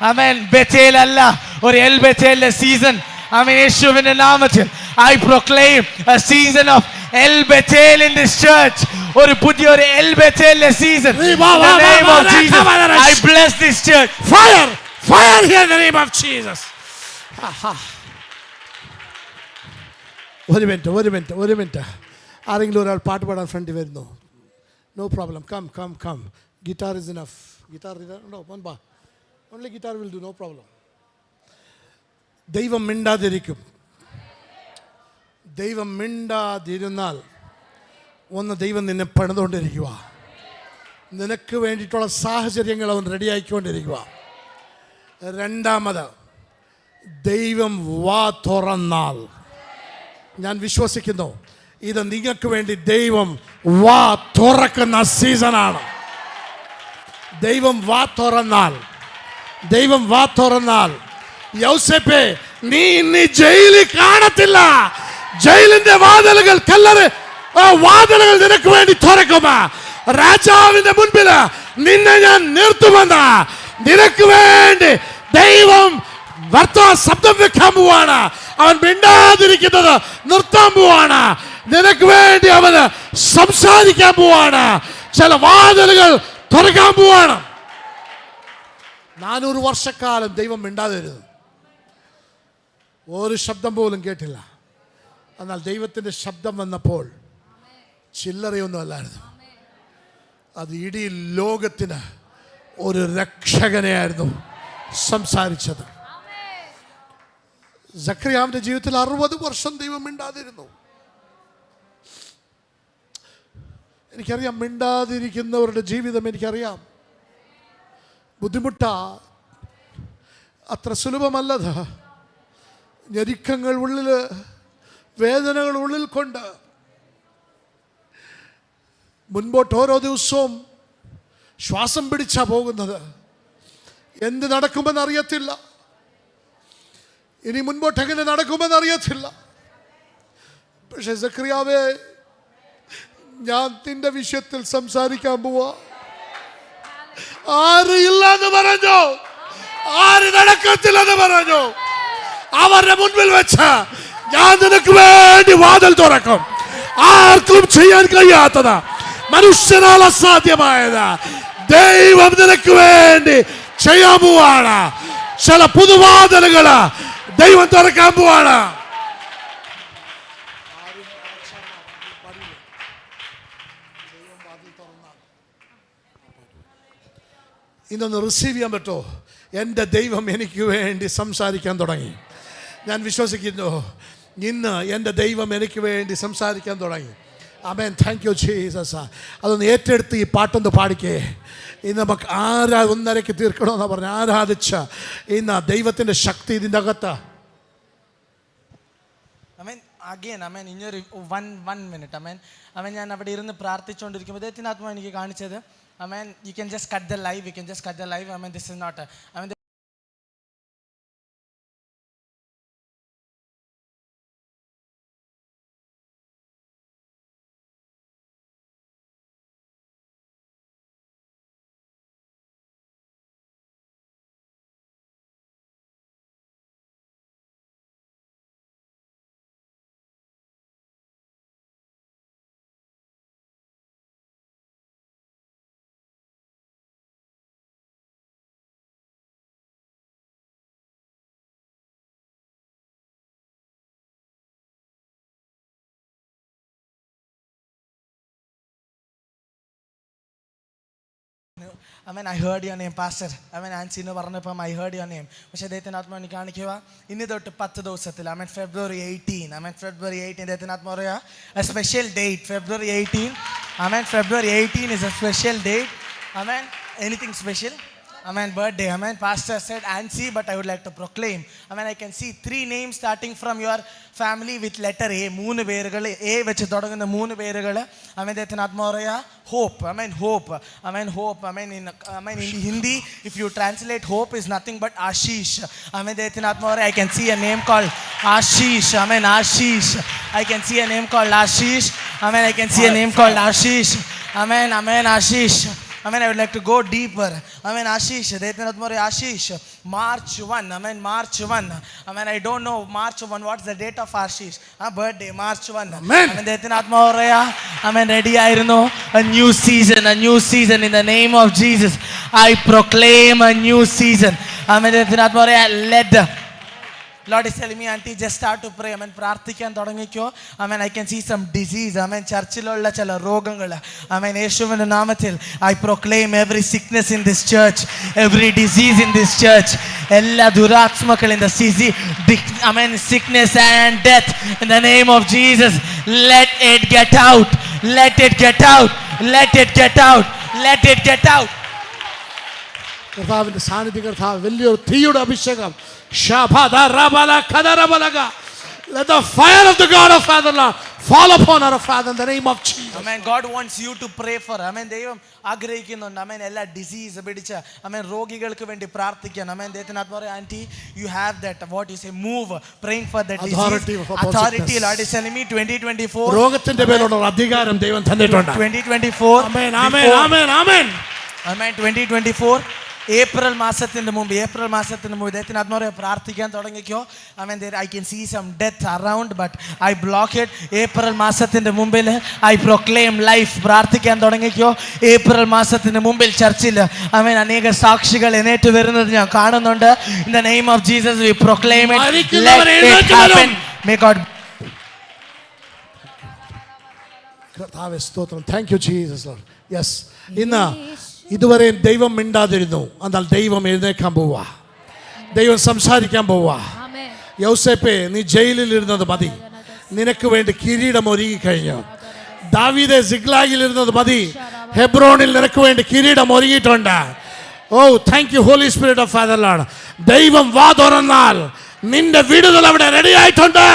Amen. ബെഥേൽ അല്ല, ഒരു എൽ ബെഥേലിന്റെ സീസൺ. Amen. യേശുവിന്റെ നാമത്തിൽ I proclaim a season of El Bethel in this church. ഒരു പുതിയൊരു El Bethel season. In the name of Jesus, I bless this church. Fire! Fire here in the name of Jesus. ഒരു മിനിറ്റ്. ആരെങ്കിലും ഒരാൾ പാട്ട് പാടാൻ ഫ്രണ്ടിൽ വരുന്നു? No problem. Come. Guitar is enough. Guitar ഉണ്ടോ? Only guitar will do. No problem. ദൈവം മിണ്ടാതിരുന്നാൽ ഒന്ന് ദൈവം നിന്നെ പണിതുകൊണ്ടിരിക്കുക. നിനക്ക് വേണ്ടിയിട്ടുള്ള സാഹചര്യങ്ങൾ അവൻ റെഡിയാക്കിക്കൊണ്ടിരിക്കുക. രണ്ടാമത്, ദൈവം വാ തുറന്നാൽ, ഞാൻ വിശ്വസിക്കുന്നു ഇത് നിങ്ങൾക്ക് വേണ്ടി ദൈവം വാ തുറക്കുന്ന സീസണാണ്. ദൈവം വാ തുറന്നാൽ യൗസേപ്പേ, നീ ഇനി ജയിലിൽ കാണത്തില്ല. ജയിലിന്റെ വാതിലുകൾ വാതിലുകൾ നിനക്ക് വേണ്ടി തുറക്കുമോ? രാജാവിന്റെ മുൻപിൽ നിന്നെ ഞാൻ നിർത്തുമെന്ന് നിനക്ക് വേണ്ടി ദൈവം ശബ്ദം വെക്കാൻ പോവാണ്. അവൻ മിണ്ടാതിരിക്കുന്നത് നിർത്താൻ പോവാണ്. നിനക്ക് വേണ്ടി അവന് സംസാരിക്കാൻ പോവാണ്. ചില വാതിലുകൾ തുറക്കാൻ പോവാണ്. 400 വർഷക്കാലം ദൈവം മിണ്ടാതിരുന്നു. ഒരു ശബ്ദം പോലും കേട്ടില്ല. എന്നാൽ ദൈവത്തിൻ്റെ ശബ്ദം വന്നപ്പോൾ ചില്ലറയൊന്നും അല്ലായിരുന്നു. അത് ഇടീ ലോകത്തിന് ഒരു രക്ഷകനെയായിരുന്നു സംസാരിച്ചത്. സക്കറിയാവിന്റെ ജീവിതത്തിൽ 60 വർഷം ദൈവം മിണ്ടാതിരുന്നു. എനിക്കറിയാം, മിണ്ടാതിരിക്കുന്നവരുടെ ജീവിതം എനിക്കറിയാം. ബുദ്ധിമുട്ടാ, അത്ര സുലഭമല്ലത്. ഞെരുക്കങ്ങൾ ഉള്ളിൽ, വേദനകൾ ഉള്ളിൽ കൊണ്ട് മുൻപോട്ട് ഓരോ ദിവസവും ശ്വാസം പിടിച്ചാ പോകുന്നത്. എന്ത് നടക്കുമെന്ന് അറിയത്തില്ല. ഇനി മുൻപോട്ട് എങ്ങനെ നടക്കുമെന്ന് അറിയത്തില്ല. പക്ഷെ സക്കറിയാവേ, ഞാൻ നിന്റെ വിഷയത്തിൽ സംസാരിക്കാൻ പോവാ. ആര് ഇല്ലെന്ന് പറഞ്ഞു, ആര് നടക്കത്തില്ലെന്ന് പറഞ്ഞു, അവരുടെ മുൻപിൽ വെച്ച് ഞാൻ നിനക്ക് വേണ്ടി വാതിൽ തുറക്കും. ആർക്കും ചെയ്യാൻ കഴിയാത്തത്, മനുഷ്യനാൽ അസാധ്യമായത് ദൈവം നിനക്ക് വേണ്ടി ചെയ്യാൻ പോവാണ്. ചില പുതുവാതിലുകള് ദൈവം തുറക്കാൻ പോവാണ്. ഇന്നൊന്ന് റിസീവ് ചെയ്യാൻ പറ്റുമോ? എൻ്റെ ദൈവം എനിക്ക് വേണ്ടി സംസാരിക്കാൻ തുടങ്ങി. ഞാൻ വിശ്വസിക്കുന്നു, ഇന്ന് എൻ്റെ ദൈവം എനിക്ക് വേണ്ടി സംസാരിക്കാൻ തുടങ്ങി. ആമേൻ. Thank you Jesus. അതൊന്ന് ഏറ്റെടുത്ത് ഈ പാട്ടൊന്ന് പാടിക്കേ. ഇന്ന് നമുക്ക് 1:30 തീർക്കണമെന്ന് പറഞ്ഞ് ആരാധിച്ച ഇന്ന് ദൈവത്തിൻ്റെ ശക്തി ഇതിൻ്റെ അകത്ത്. ഇനിയൊരു 1 minute. ഞാൻ അവിടെ ഇരുന്ന് പ്രാർത്ഥിച്ചുകൊണ്ടിരിക്കുമ്പോൾ ദൈവത്തിൻ്റെ ആത്മാവ് എനിക്ക് കാണിച്ചത്, you can just cut the live. This is not I heard your name, Pastor. Ansi എന്ന് പറഞ്ഞപ്പം I heard your name. പക്ഷേ ദൈവത്തിൻ്റെ ആത്മാവ് എനിക്ക് കാണിക്കുക ഇനി തൊട്ട് 10 ദിവസത്തിൽ February 18. February 18 ദൈവത്തിൻ്റെ ആത്മാവ് പറയുക a special date. February 18. February 18 is a special date. Anything special? Birthday. Pastor said Ansi, but I would like to proclaim. I can see 3 names starting from your family with letter A. 3 പേരുകൾ A വെച്ച് തുടങ്ങുന്ന 3 പേരുകൾ ദൈവത്തിൻ്റെ ആത്മാവ് പറയുക hope. Hope. Hope. In Hindi, if you translate hope is nothing but Ashish. ദൈവത്തിൻ്റെ ആത്മാവ് പറയുക I can see a name called Ashish. Ashish. I can see a name called Ashish. I can see a name called Ashish. Ashish. I would like to go deeper. Ashish. Ashish. March 1. March 1. I don't know March 1. What's the date of Ashish? Birthday. March 1. Ready. I know a new season. A new season in the name of Jesus. I proclaim a new season. Let the Lord is telling me, Auntie, just start to pray. പ്രാർത്ഥിക്കാൻ തുടങ്ങിക്കോ. I can see some disease. ചർച്ചിലുള്ള ചില രോഗങ്ങൾ. യേശുവിന്റെ നാമത്തിൽ I proclaim every sickness in this church, every disease in this church, എല്ലാ ദുരാത്മാക്കൾ in the sickness and death in the name of Jesus. Let it get out. Let it get out. Let it get out. Let it get out. കർത്താവിന്റെ സാന്നിധ്യം, കർത്താവ് വലിയൊരു തീയുടെ അഭിഷേകം. Let the fire of the God of Fatherland fall upon our Father in the name of Jesus. God wants you to pray for. ദൈവം ആഗ്രഹിക്കുന്നുണ്ട്. എല്ലാ ഡിസീസ് പിടിച്ച രോഗികൾക്ക് വേണ്ടി പ്രാർത്ഥിക്കാൻ. ദൈവത്തിന് ആത്മാവ് anti you have that what you say move praying for that authority disease. of Authority. Lord is telling me 2024 രോഗത്തിന്റെ മേലുള്ള അധികാരം ദൈവം തന്നിട്ടുണ്ട്. 2024. ആമേൻ ആമേൻ ആമേൻ ആമേൻ. 2024 ഏപ്രിൽ മാസത്തിന് മുമ്പ് ദൈവത്തിന് ആത്മാവ് പ്രാർത്ഥിക്കാൻ തുടങ്ങിക്കോ. I can see some death around, but I block it. April മാസത്തിന്റെ മുമ്പിൽ I proclaim life. പ്രാർത്ഥിക്കാൻ തുടങ്ങിക്കോ. ഏപ്രിൽ മാസത്തിന് മുമ്പിൽ ചർച്ചിൽ അനേക സാക്ഷികൾ എണീറ്റ് വരുന്നത് ഞാൻ കാണുന്നുണ്ട്. In the name of Jesus we proclaim it. Let it happen. May God. കർത്താവേ സ്തോത്രം. Thank you Jesus Lord. Yes. ഇന്ന് ഇതുവരെ ദൈവം മിണ്ടാതിരുന്നു. എന്നാൽ ദൈവം എഴുന്നേക്കാൻ പോവാ. ദൈവം സംസാരിക്കാൻ പോവാ. യൗസേപ്പേ, നീ ജയിലിൽ ഇരുന്നത് മതി. നിനക്ക് വേണ്ടി കിരീടം ഒരുങ്ങി കഴിഞ്ഞു. ദാവീദേ, സിഗ്ലാഗിൽ ഇരുന്നത് മതി. ഹെബ്രോണിൽ നിനക്ക് വേണ്ടി കിരീടം ഒരുങ്ങിയിട്ടുണ്ട്. Oh thank you holy spirit of fatherland. ദൈവം വാ തുറന്നാൽ നിന്റെ വിടുതൽ അവിടെ റെഡി ആയിട്ടുണ്ട്.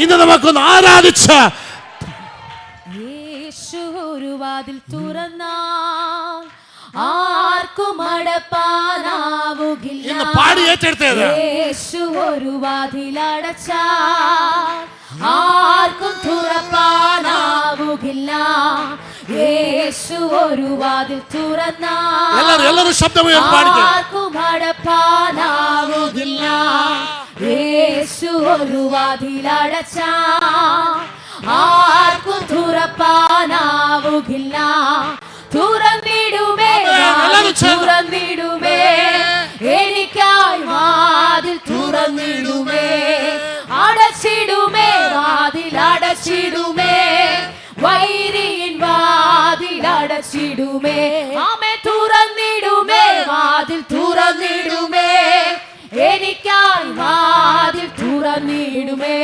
ഇന്ന് നമുക്കൊന്ന് ആരാധിച്ച് ഒരു വാതിൽ തുറന്നാൽ ആർക്കും അടപ്പാനാവുകില്ല. ഇന്ന് പാടി ഏറ്റെടുത്തത്. യേശു ഒരു വാതിൽ അടച്ചാൽ ആർക്കും തുറപ്പാനാവുകില്ല. യേശു ഒരു വാതിൽ തുറന്നാൽ ആർക്കും അടപ്പാനാവുകില്ല. യേശു ഒരു വാതിൽ അടച്ചാൽ ആർക്കും തുറപ്പാനാവുകില്ല. തുറന്നിടുമേ തുറന്നിടുമേ എനിക്കായി വാതിൽ തുറന്നിടുമേ. അടച്ചിടുമേ വാതിൽ അടച്ചിടുമേ. വൈരിയിൻ വാതിൽ അടച്ചിടുമേ. ആമേ തുറന്നിടുമേ വാതിൽ തുറന്നിടുമേ. എനിക്കായി വാതിൽ തുറന്നിടുമേ.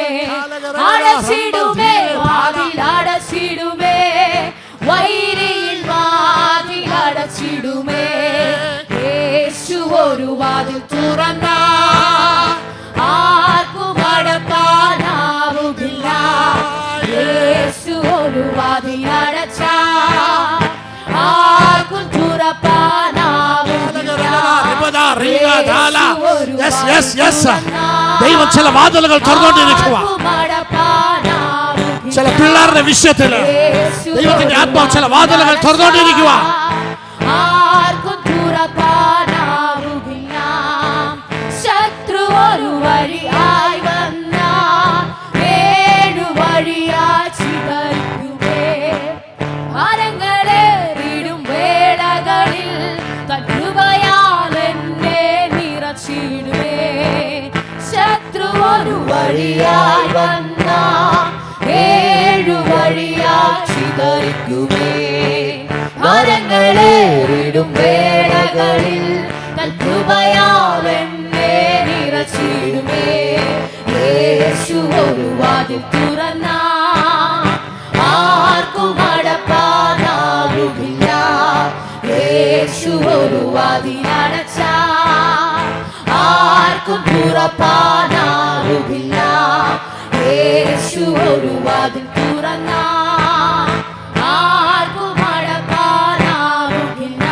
അടച്ചിടുമേ വാതിൽ അടച്ചിടുമേ. വൈരിയിൽ വാതിൽ അടച്ചിടുമേ. യേശു ഒരു വാതിൽ തുറന്നാൽ ആർക്കും അടപ്പാനാവുകില്ല. യേശു ഒരു വാതിൽ അടച്ചാൽ ആർക്കും തുറപ്പാനാവുകില്ല. ദൈവം ചില വാതിലുകൾ തുറന്നുകൊണ്ടിരിക്കുക. ചില പിള്ളേരുടെ വിഷയത്തില് ദൈവത്തിന്റെ ആത്മാവ് ചില വാതിലുകൾ തുറന്നുകൊണ്ടിരിക്കുക. ആർക്കും തുറപ്പാനാവുകില്ല. ശത്രു ഒരു വഴിയായി വന്ന 7 വഴിയായി ചിതറിക്കുമേ. മരങ്ങളേറിടും വേളകളിൽ തൻ കൃപയാൽ എന്നെ നിറച്ചിടുമേ. ശത്രു ഒരു വഴിയായി വന്ന 7 വഴിയായി ചിതറിക്കുമേ. ഭാരങ്ങളേറിടും വേളകളിൽ തൻ കൃപയാൽ എന്നെ നിറച്ചിടുമേ. യേശു ഒരു വാതിൽ തുറന്ന ആർക്കും അടപ്പാനാവുകില്ല. യേശു ഒരു വാതിൽ അടച്ച ആർക്കും തുറപ്പാനാവുകില്ല. യേശു ഒരു വാതിൽ തുറന്ന ആർക്കും അടപ്പാനാവുകില്ല.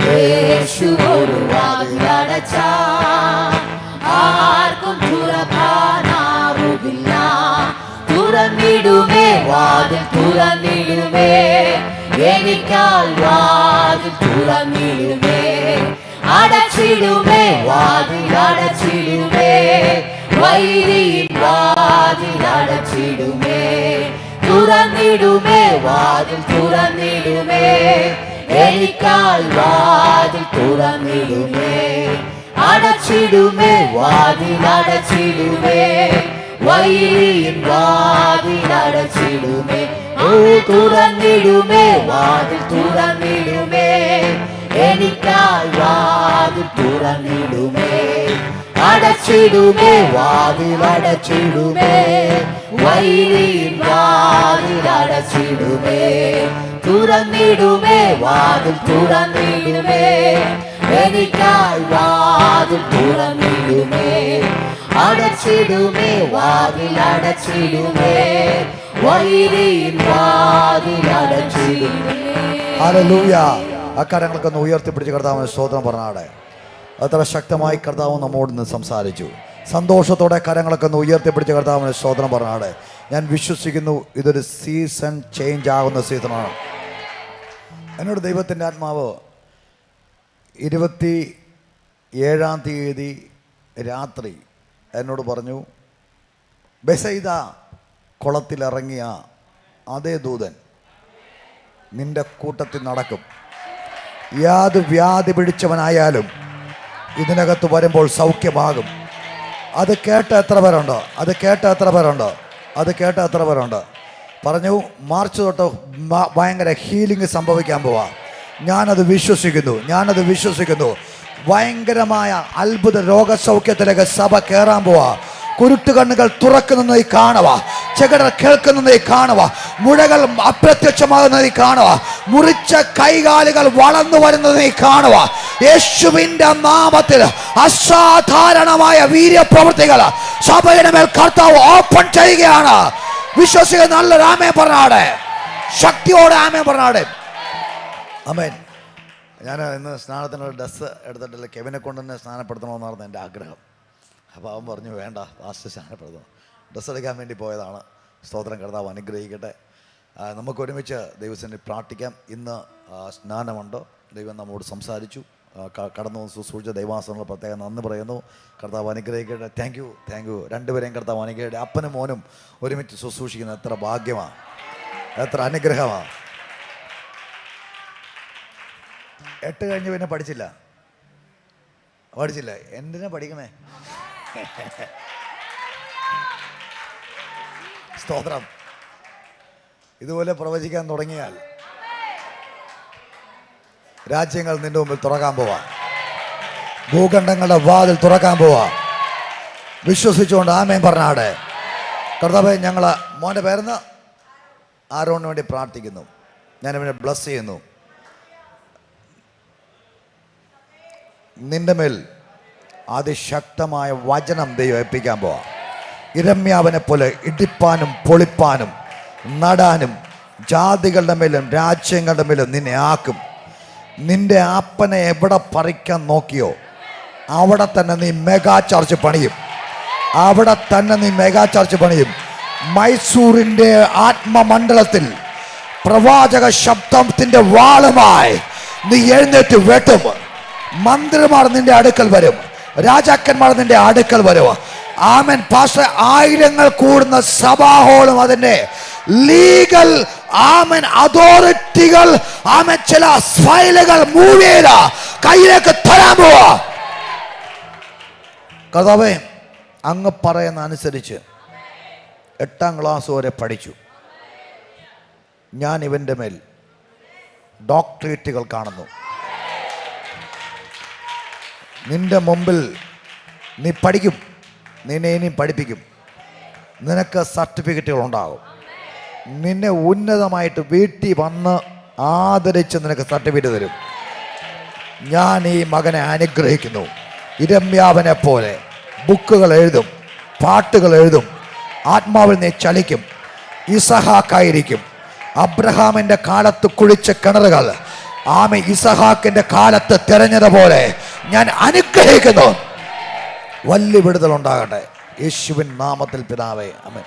യേശു ഒരു വാതിൽ അടച്ച ആർക്കും തുറപ്പാനാവുകില്ല. തുറന്നിടുമേ വാതിൽ തുറന്നിടുമേ, എനിക്കായി വാതിൽ തുറന്നിടുമേ. അടച്ചിടുമേ വാതിൽ അടച്ചിടുമേ, വൈരിയിൽ വാതിൽ അടച്ചിടുമേ. തുറന്നിടുമേ വാതിൽ തുറന്നിടുമേ, എനിക്കായി വാതിൽ തുറന്നിടുമേ. അടച്ചിടുമേ വാതിൽ അടച്ചിടുമേ, വൈരിയിൽ വാതിൽ അടച്ചിടുമേ. ഓ തുറന്നിടുമേ വാതിൽ തുറന്നിടുമേ, എനിക്കായി വാതിൽ തുറന്നിടുമേ. അടച്ചിടുമേ വാതിൽ അടച്ചിടുമേ, വൈരിയിൽ വാതിൽ അടച്ചിടുമേ. തുറന്നിടുമേ വാതിൽ തുറന്നിടുമേ, എനിക്കായി വാതിൽ തുറന്നിടുമേ. അടച്ചിടുമേ വാതിൽ അടച്ചിടുമേ, വൈരിയിൽ വാതിൽ അടച്ചിടുമേ. ഹല്ലേലൂയ. അക്കാര്യങ്ങൾക്കൊന്ന് ഉയർത്തിപ്പിടിച്ച് കർത്താവിന് സ്തോത്രം പറഞ്ഞാടെ. അത്ര ശക്തമായി കർത്താവ് നമ്മോട് നിന്ന് സംസാരിച്ചു. സന്തോഷത്തോടെ കരങ്ങളൊക്കെ ഒന്ന് ഉയർത്തിപ്പിടിച്ച് കർത്താവിന് സ്തോത്രം പറഞ്ഞാടെ. ഞാൻ വിശ്വസിക്കുന്നു ഇതൊരു സീസൺ ചേഞ്ച് ആകുന്ന സീസണാണ്. എന്നോട് ദൈവത്തിൻ്റെ ആത്മാവ് 27-ാം തീയതി രാത്രി എന്നോട് പറഞ്ഞു, ബെസൈദ കുളത്തിലിറങ്ങിയ അതേ ദൂതൻ നിന്റെ കൂട്ടത്തിൽ നടക്കും. യാത് വ്യാധി പിടിച്ചവനായാലും ഇതിനകത്ത് വരുമ്പോൾ സൗഖ്യമാകും. അത് കേട്ട എത്ര പേരുണ്ട്? അത് കേട്ട എത്ര പേരുണ്ട്? അത് കേട്ട എത്ര പേരുണ്ട്? പറഞ്ഞു, മാർച്ച് തൊട്ട് ഭയങ്കര ഹീലിംഗ് സംഭവിക്കാൻ പോവാ. ഞാനത് വിശ്വസിക്കുന്നു, ഞാനത് വിശ്വസിക്കുന്നു. ഭയങ്കരമായ അത്ഭുത രോഗസൗഖ്യത്തിലേക്ക് സഭ കയറാൻ പോവാ. കുരുട്ടുകണ്ണുകൾ തുറക്കുന്നതായി കാണുക, ചെകിടർ കേൾക്കുന്നതായി കാണുക, മുഴകൾ അപ്രത്യക്ഷമാകുന്നതായി കാണുക, മുറിച്ച കൈകാലുകൾ വളർന്നു വരുന്നതായി കാണുക. യേശുവിന്റെ നാമത്തിൽ അസാധാരണമായ വീര്യപ്രവൃത്തികൾ സഭയുടെ മേൽ കർത്താവ് ഓപ്പൺ ചെയ്യുകയാണ്. വിശ്വസിക്കുന്ന നല്ലൊരു ആമേൻ പറഞ്ഞാടെ, ശക്തിയോടെ ആമേൻ പറഞ്ഞാടെ. ആമേൻ. ഞാൻ ഇന്ന് സ്നാനത്തിനുള്ള ഡ്രസ്സ് എടുത്തിട്ടില്ല. കെവിനെ കൊണ്ട് തന്നെ സ്നാനപ്പെടുത്തണമെന്നായിരുന്നു എൻ്റെ ആഗ്രഹം. അപ്പോൾ അവൻ പറഞ്ഞു, വേണ്ട, ഫാസ്റ്റ് സ്നാനപ്പെടുത്തണം. ഡ്രസ്സ് എടുക്കാൻ വേണ്ടി പോയതാണ്. സ്തോത്രം, കർത്താവ് അനുഗ്രഹിക്കട്ടെ. നമുക്ക് ഒരുമിച്ച് ദൈവത്തിനെ പ്രാർത്ഥിക്കാം. ഇന്ന് സ്നാനമുണ്ട്. ദൈവം നമ്മോട് സംസാരിച്ചു. കടന്നു ശുശ്രൂഷിച്ച ദൈവാസനങ്ങൾ പ്രത്യേകം നന്ദി പറയുന്നു. കർത്താവ് അനുഗ്രഹിക്കട്ടെ. Thank you. രണ്ടുപേരെയും കർത്താവ് അനുഗ്രഹിക്കട്ടെ. അപ്പനും മോനും ഒരുമിച്ച് ശുശ്രൂഷിക്കുന്നത് എത്ര ഭാഗ്യമാണ്, എത്ര അനുഗ്രഹമാണ്. 8 കഴിഞ്ഞ് പിന്നെ പഠിച്ചില്ല. എന്തിനാ പഠിക്കണേ? സ്തോത്രം. ഇതുപോലെ പ്രവചിക്കാൻ തുടങ്ങിയാൽ രാജ്യങ്ങൾ നിന്റെ മുമ്പിൽ തുറക്കാൻ പോവാ. ഭൂഖണ്ഡങ്ങളുടെ വാതിൽ തുറക്കാൻ പോവാ. വിശ്വസിച്ചുകൊണ്ട് ആമേൻ പറഞ്ഞാടെ. കർത്താവേ, ഞങ്ങൾ മോൻ്റെ പേരെന്ന് ആരോണിന് വേണ്ടി പ്രാർത്ഥിക്കുന്നു. ഞാനിവനെ ബ്ലസ് ചെയ്യുന്നു. നിന്റെ മേൽ അതിശക്തമായ വചനം ദൈവം ഏൽപ്പിക്കാൻ പോവാം. ഇരമ്യാവിനെ പോലെ ഇടിപ്പാനും പൊളിപ്പാനും നടാനും ജാതികളുടെ മേലും രാജ്യങ്ങളുടെ മേലും നിന്നെ ആക്കും. നിന്റെ ആപ്പനെ എവിടെ പറിക്കാൻ നോക്കിയോ അവിടെ തന്നെ നീ മെഗാ ചർച്ച് പണിയും. അവിടെ തന്നെ നീ മെഗാ ചർച്ച് പണിയും. മൈസൂറിൻ്റെ ആത്മമണ്ഡലത്തിൽ പ്രവാചക ശബ്ദത്തിൻ്റെ വാളുമായി നീ എഴുന്നേറ്റ് വെട്ടും. മന്ത്രിമാർ നിന്റെ അടുക്കൽ വരും, രാജാക്കന്മാർ നിന്റെ അടുക്കൽ വരും. ആമേൻ. പാസ്റ്റർ, 1000 കൂടുന്ന സഭാഹോളും അതിൻ്റെ ലീഗൽ ആമേൻ അതോറിറ്റികൾ ആമേൻ ചില ഫയലുകൾ മൂവ് ചെയ്ത കയ്യിലേക്ക് തരാൻ പോവാ. കർത്താവേ, അങ്ങ് പറയുന്ന അനുസരിച്ച് 8ാം ക്ലാസ് വരെ പഠിച്ചു. ഞാൻ ഇവൻ്റെ മേൽ ഡോക്ടറേറ്റുകൾ കാണുന്നു. നിന്റെ മുമ്പിൽ നീ പഠിക്കും, നിന്നെ ഇനിയും പഠിപ്പിക്കും. നിനക്ക് സർട്ടിഫിക്കറ്റുകൾ ഉണ്ടാകും. നിന്നെ ഉന്നതമായിട്ട് വീട്ടിൽ വന്ന് ആദരിച്ച് നിനക്ക് സർട്ടിഫിക്കറ്റ് തരും. ഞാൻ ഈ മകനെ അനുഗ്രഹിക്കുന്നു. ഇരമ്യാവിനെ പോലെ ബുക്കുകൾ എഴുതും, പാട്ടുകൾ എഴുതും, ആത്മാവിൽ നീ ചലിക്കും. ഇസഹാക്കായിരിക്കും. അബ്രഹാമിൻ്റെ കാലത്ത് കുഴിച്ച കിണറുകൾ ആമേ ഇസഹാക്കിൻ്റെ കാലത്ത് തിരഞ്ഞതുപോലെ ഞാൻ അനുഗ്രഹിക്കുന്നു. വലിയ വിടുതലുണ്ടാകട്ടെ യേശുവിൻ നാമത്തിൽ പിതാവേ, ആമേൻ.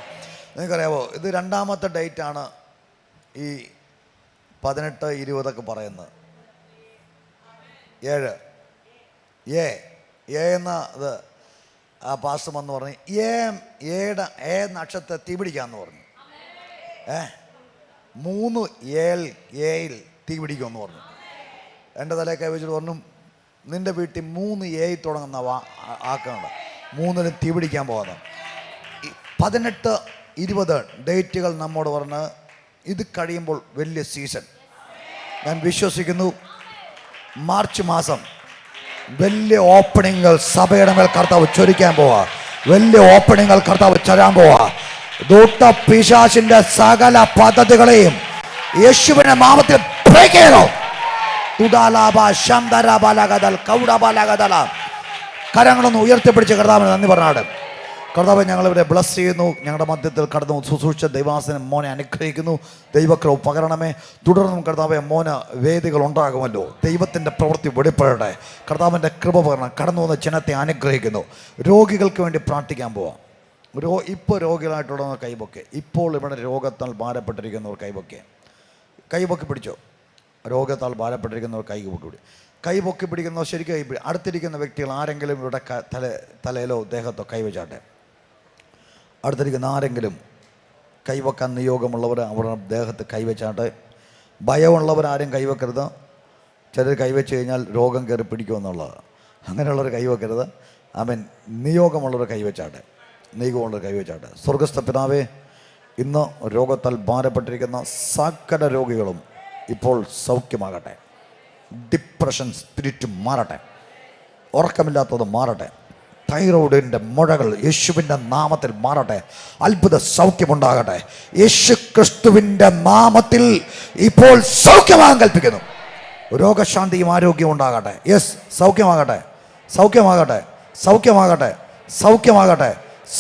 നിങ്ങൾക്കറിയാവോ, ഇത് രണ്ടാമത്തെ ഡേറ്റാണ് ഈ 18, 20 പറയുന്നത്. 7 എന്ന ഇത് ആ പാസ്റ്റർ എന്ന് പറഞ്ഞു, ഏ നക്ഷത്രത്തെ തീ പിടിക്കാമെന്ന് പറഞ്ഞു. 3 ഏയിൽ തീ പിടിക്കുമെന്ന് പറഞ്ഞു. എൻ്റെ തലയെ കൈവച്ചിട്ട് പറഞ്ഞു, നിൻ്റെ വീട്ടിൽ 3 ഏ തുടങ്ങുന്ന ആക്കുന്നുണ്ട്, 3 തീ പിടിക്കാൻ പോകുന്നത്. 18, 20 ഡേറ്റുകൾ നമ്മോട് പറഞ്ഞ് ഇത് കഴിയുമ്പോൾ വലിയ സീസൺ. ഞാൻ വിശ്വസിക്കുന്നു മാർച്ച് മാസം വലിയ ഓപ്പണിങ്ങൾ സഭയുടെ മേൽ കർത്താവ് ചൊരിക്കാൻ പോവാ. വലിയ ഓപ്പണിങ്ങൾ കർത്താവ് ചൊരാൻ പോവാ. ദൂത്ത പിശാചിന്റെ സകല പദ്ധതികളെയും യേശുവിന്റെ നാമത്തിൽ ബ്രേക്ക് ചെയ്യണം. കരങ്ങളൊന്ന് ഉയർത്തിപ്പിടിച്ച് കർത്താവിന് നന്ദി പറഞ്ഞാട്. കർത്താവ് ഞങ്ങളിവരെ ബ്ലസ് ചെയ്യുന്നു. ഞങ്ങളുടെ മധ്യത്തിൽ കടന്നു ശുശ്രൂഷിച്ച ദൈവാസനം മോനെ അനുഗ്രഹിക്കുന്നു. ദൈവക്രവ് പകരണമേ. തുടർന്നും കർത്താവെ മോന് വേദികൾ ഉണ്ടാകുമല്ലോ. ദൈവത്തിൻ്റെ പ്രവൃത്തി വെളിപ്പെടട്ടെ. കർത്താവിൻ്റെ കൃപ പകരണം. കടന്നു വന്ന ജനത്തെ അനുഗ്രഹിക്കുന്നു. രോഗികൾക്ക് വേണ്ടി പ്രാർത്ഥിക്കാൻ പോവാം. ഇപ്പോൾ രോഗികളായിട്ടുള്ളവർ കൈപൊക്കെ, ഇപ്പോൾ ഇവിടെ രോഗത്താൽ ഭാരപ്പെട്ടിരിക്കുന്നവർ കൈപൊക്കി പിടിച്ചോ. രോഗത്താൽ ഭാരപ്പെട്ടിരിക്കുന്നവർ കൈപൊക്കി പിടിക്കുന്നവർ ശരിക്കും അടുത്തിരിക്കുന്ന വ്യക്തികൾ ആരെങ്കിലും ഇവിടെ തലയിലോ ദേഹത്തോ കൈവച്ചാട്ടെ. അടുത്തിരിക്കുന്ന ആരെങ്കിലും കൈവെക്കാൻ നിയോഗമുള്ളവർ അവരുടെ ദേഹത്ത് കൈവച്ചാട്ടെ. ഭയമുള്ളവരാരും കൈവെക്കരുത്. ചിലർ കൈവച്ച് കഴിഞ്ഞാൽ രോഗം കയറി പിടിക്കുമെന്നുള്ളത്. അങ്ങനെയുള്ളവർ കൈവെക്കരുത്. അവൻ നിയോഗമുള്ളവർ കൈവച്ചാട്ടെ. സ്വർഗസ്ഥ പിതാവേ, ഇന്ന് രോഗത്താൽ ഭാരപ്പെട്ടിരിക്കുന്ന സകല രോഗികളും ഇപ്പോൾ സൗഖ്യമാകട്ടെ. ഡിപ്രഷൻ സ്പിരിറ്റ് മാറട്ടെ. ഉറക്കമില്ലാത്തത് മാറട്ടെ. തൈറോയിഡിൻ്റെ മുഴകൾ യേശുവിൻ്റെ നാമത്തിൽ മാറട്ടെ. അത്ഭുത സൗഖ്യമുണ്ടാകട്ടെ. യേശു ക്രിസ്തുവിൻ്റെ നാമത്തിൽ ഇപ്പോൾ സൗഖ്യമാകാൻ കൽപ്പിക്കുന്നു. രോഗശാന്തിയും ആരോഗ്യവും ഉണ്ടാകട്ടെ. യെസ്, സൗഖ്യമാകട്ടെ, സൗഖ്യമാകട്ടെ, സൗഖ്യമാകട്ടെ, സൗഖ്യമാകട്ടെ,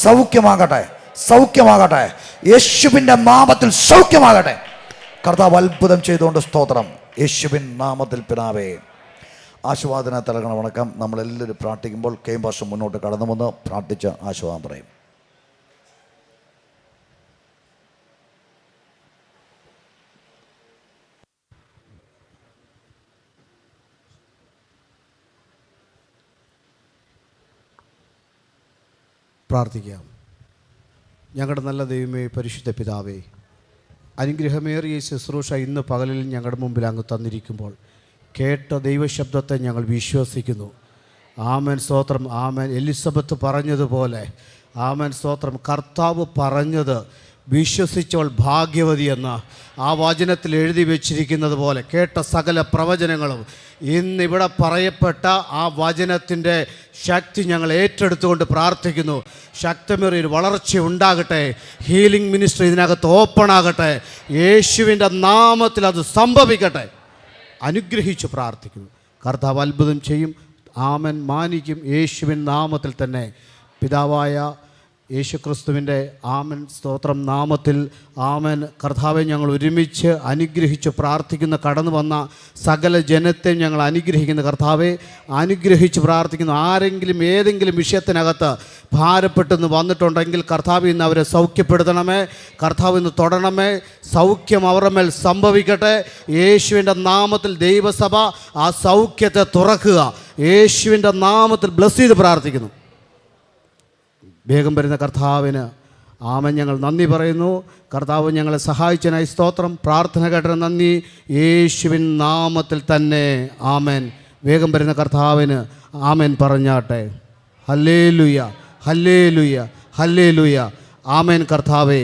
സൗഖ്യമാകട്ടെ, സൗഖ്യമാകട്ടെ. യേശുവിൻ്റെ നാമത്തിൽ സൗഖ്യമാകട്ടെ. കർത്താവ് അത്ഭുതം ചെയ്തുകൊണ്ട് സ്തോത്രം. യേശുവിൻ നാമത്തിൽ പിതാവേ. ആശീർവാദന തലകണ വണക്കം. നമ്മളെല്ലാവരും പ്രാർത്ഥിക്കുമ്പോൾ കൈഭാഷം മുന്നോട്ട് കടന്നു വന്ന് പ്രാർത്ഥിച്ച് ആശീർവാദം പറയും. പ്രാർത്ഥിക്കാം. ഞങ്ങളുടെ നല്ല ദൈവമേ, പരിശുദ്ധ പിതാവേ, അനുഗ്രഹമേറിയ ശുശ്രൂഷ ഇന്ന് പകലിൽ ഞങ്ങളുടെ മുമ്പിൽ അങ്ങ് തന്നിരിക്കുമ്പോൾ കേട്ട ദൈവശബ്ദത്തെ ഞങ്ങൾ വിശ്വസിക്കുന്നു. ആമേൻ, സ്തോത്രം. ആമേൻ. എലിസബത്ത് പറഞ്ഞതുപോലെ ആമേൻ, സ്തോത്രം. കർത്താവ് പറഞ്ഞത് വിശ്വസിച്ചവൾ ഭാഗ്യവതി എന്ന് ആ വചനത്തിൽ എഴുതി വച്ചിരിക്കുന്നത് പോലെ കേട്ട സകല പ്രവചനങ്ങളും ഇന്നിവിടെ പറയപ്പെട്ട ആ വചനത്തിൻ്റെ ശക്തി ഞങ്ങൾ ഏറ്റെടുത്തുകൊണ്ട് പ്രാർത്ഥിക്കുന്നു. ശക്തമേറിയൊരു വളർച്ച ഉണ്ടാകട്ടെ. ഹീലിംഗ് മിനിസ്ട്രി ഇതിനകത്ത് ഓപ്പൺ ആകട്ടെ. യേശുവിൻ്റെ നാമത്തിൽ അത് സംഭവിക്കട്ടെ. അനുഗ്രഹിച്ച് പ്രാർത്ഥിക്കുന്നു. കർത്താവ് അത്ഭുതം ചെയ്യും. ആമൻ. മാനിക്കും. യേശുവിൻ നാമത്തിൽ തന്നെ പിതാവായ യേശുക്രിസ്തുവിൻ്റെ ആമൻ, സ്തോത്രം, നാമത്തിൽ ആമൻ. കർത്താവെ, ഞങ്ങൾ ഒരുമിച്ച് അനുഗ്രഹിച്ച് പ്രാർത്ഥിക്കുന്ന കടന്നു വന്ന സകല ജനത്തെ ഞങ്ങൾ അനുഗ്രഹിക്കുന്ന കർത്താവെ അനുഗ്രഹിച്ച് പ്രാർത്ഥിക്കുന്നു. ആരെങ്കിലും ഏതെങ്കിലും വിഷയത്തിനകത്ത് ഭാരപ്പെട്ടെന്ന് വന്നിട്ടുണ്ടെങ്കിൽ കർത്താവ് ഇന്ന് അവരെ സൗഖ്യപ്പെടുത്തണമേ. കർത്താവ് ഇന്ന് തൊടണമേ. സൗഖ്യം അവരുടെ മേൽ സംഭവിക്കട്ടെ. യേശുവിൻ്റെ നാമത്തിൽ ദൈവസഭ ആ സൗഖ്യത്തെ തുറക്കുക. യേശുവിൻ്റെ നാമത്തിൽ ബ്ലസ് ചെയ്ത് പ്രാർത്ഥിക്കുന്നു. വേഗം വരുന്ന കർത്താവിന് ആമൻ ഞങ്ങൾ നന്ദി പറയുന്നു. കർത്താവ് ഞങ്ങളെ സഹായിച്ചതിനായി സ്തോത്രം. പ്രാർത്ഥന കേട്ട നന്ദി. യേശുവിൻ നാമത്തിൽ തന്നെ ആമൻ. വേഗം വരുന്ന കർത്താവിന് ആമൻ പറഞ്ഞാട്ടെ. Hallelujah, hallelujah, hallelujah. ആമൻ. കർത്താവേ,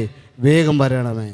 വേഗം വരണമേ.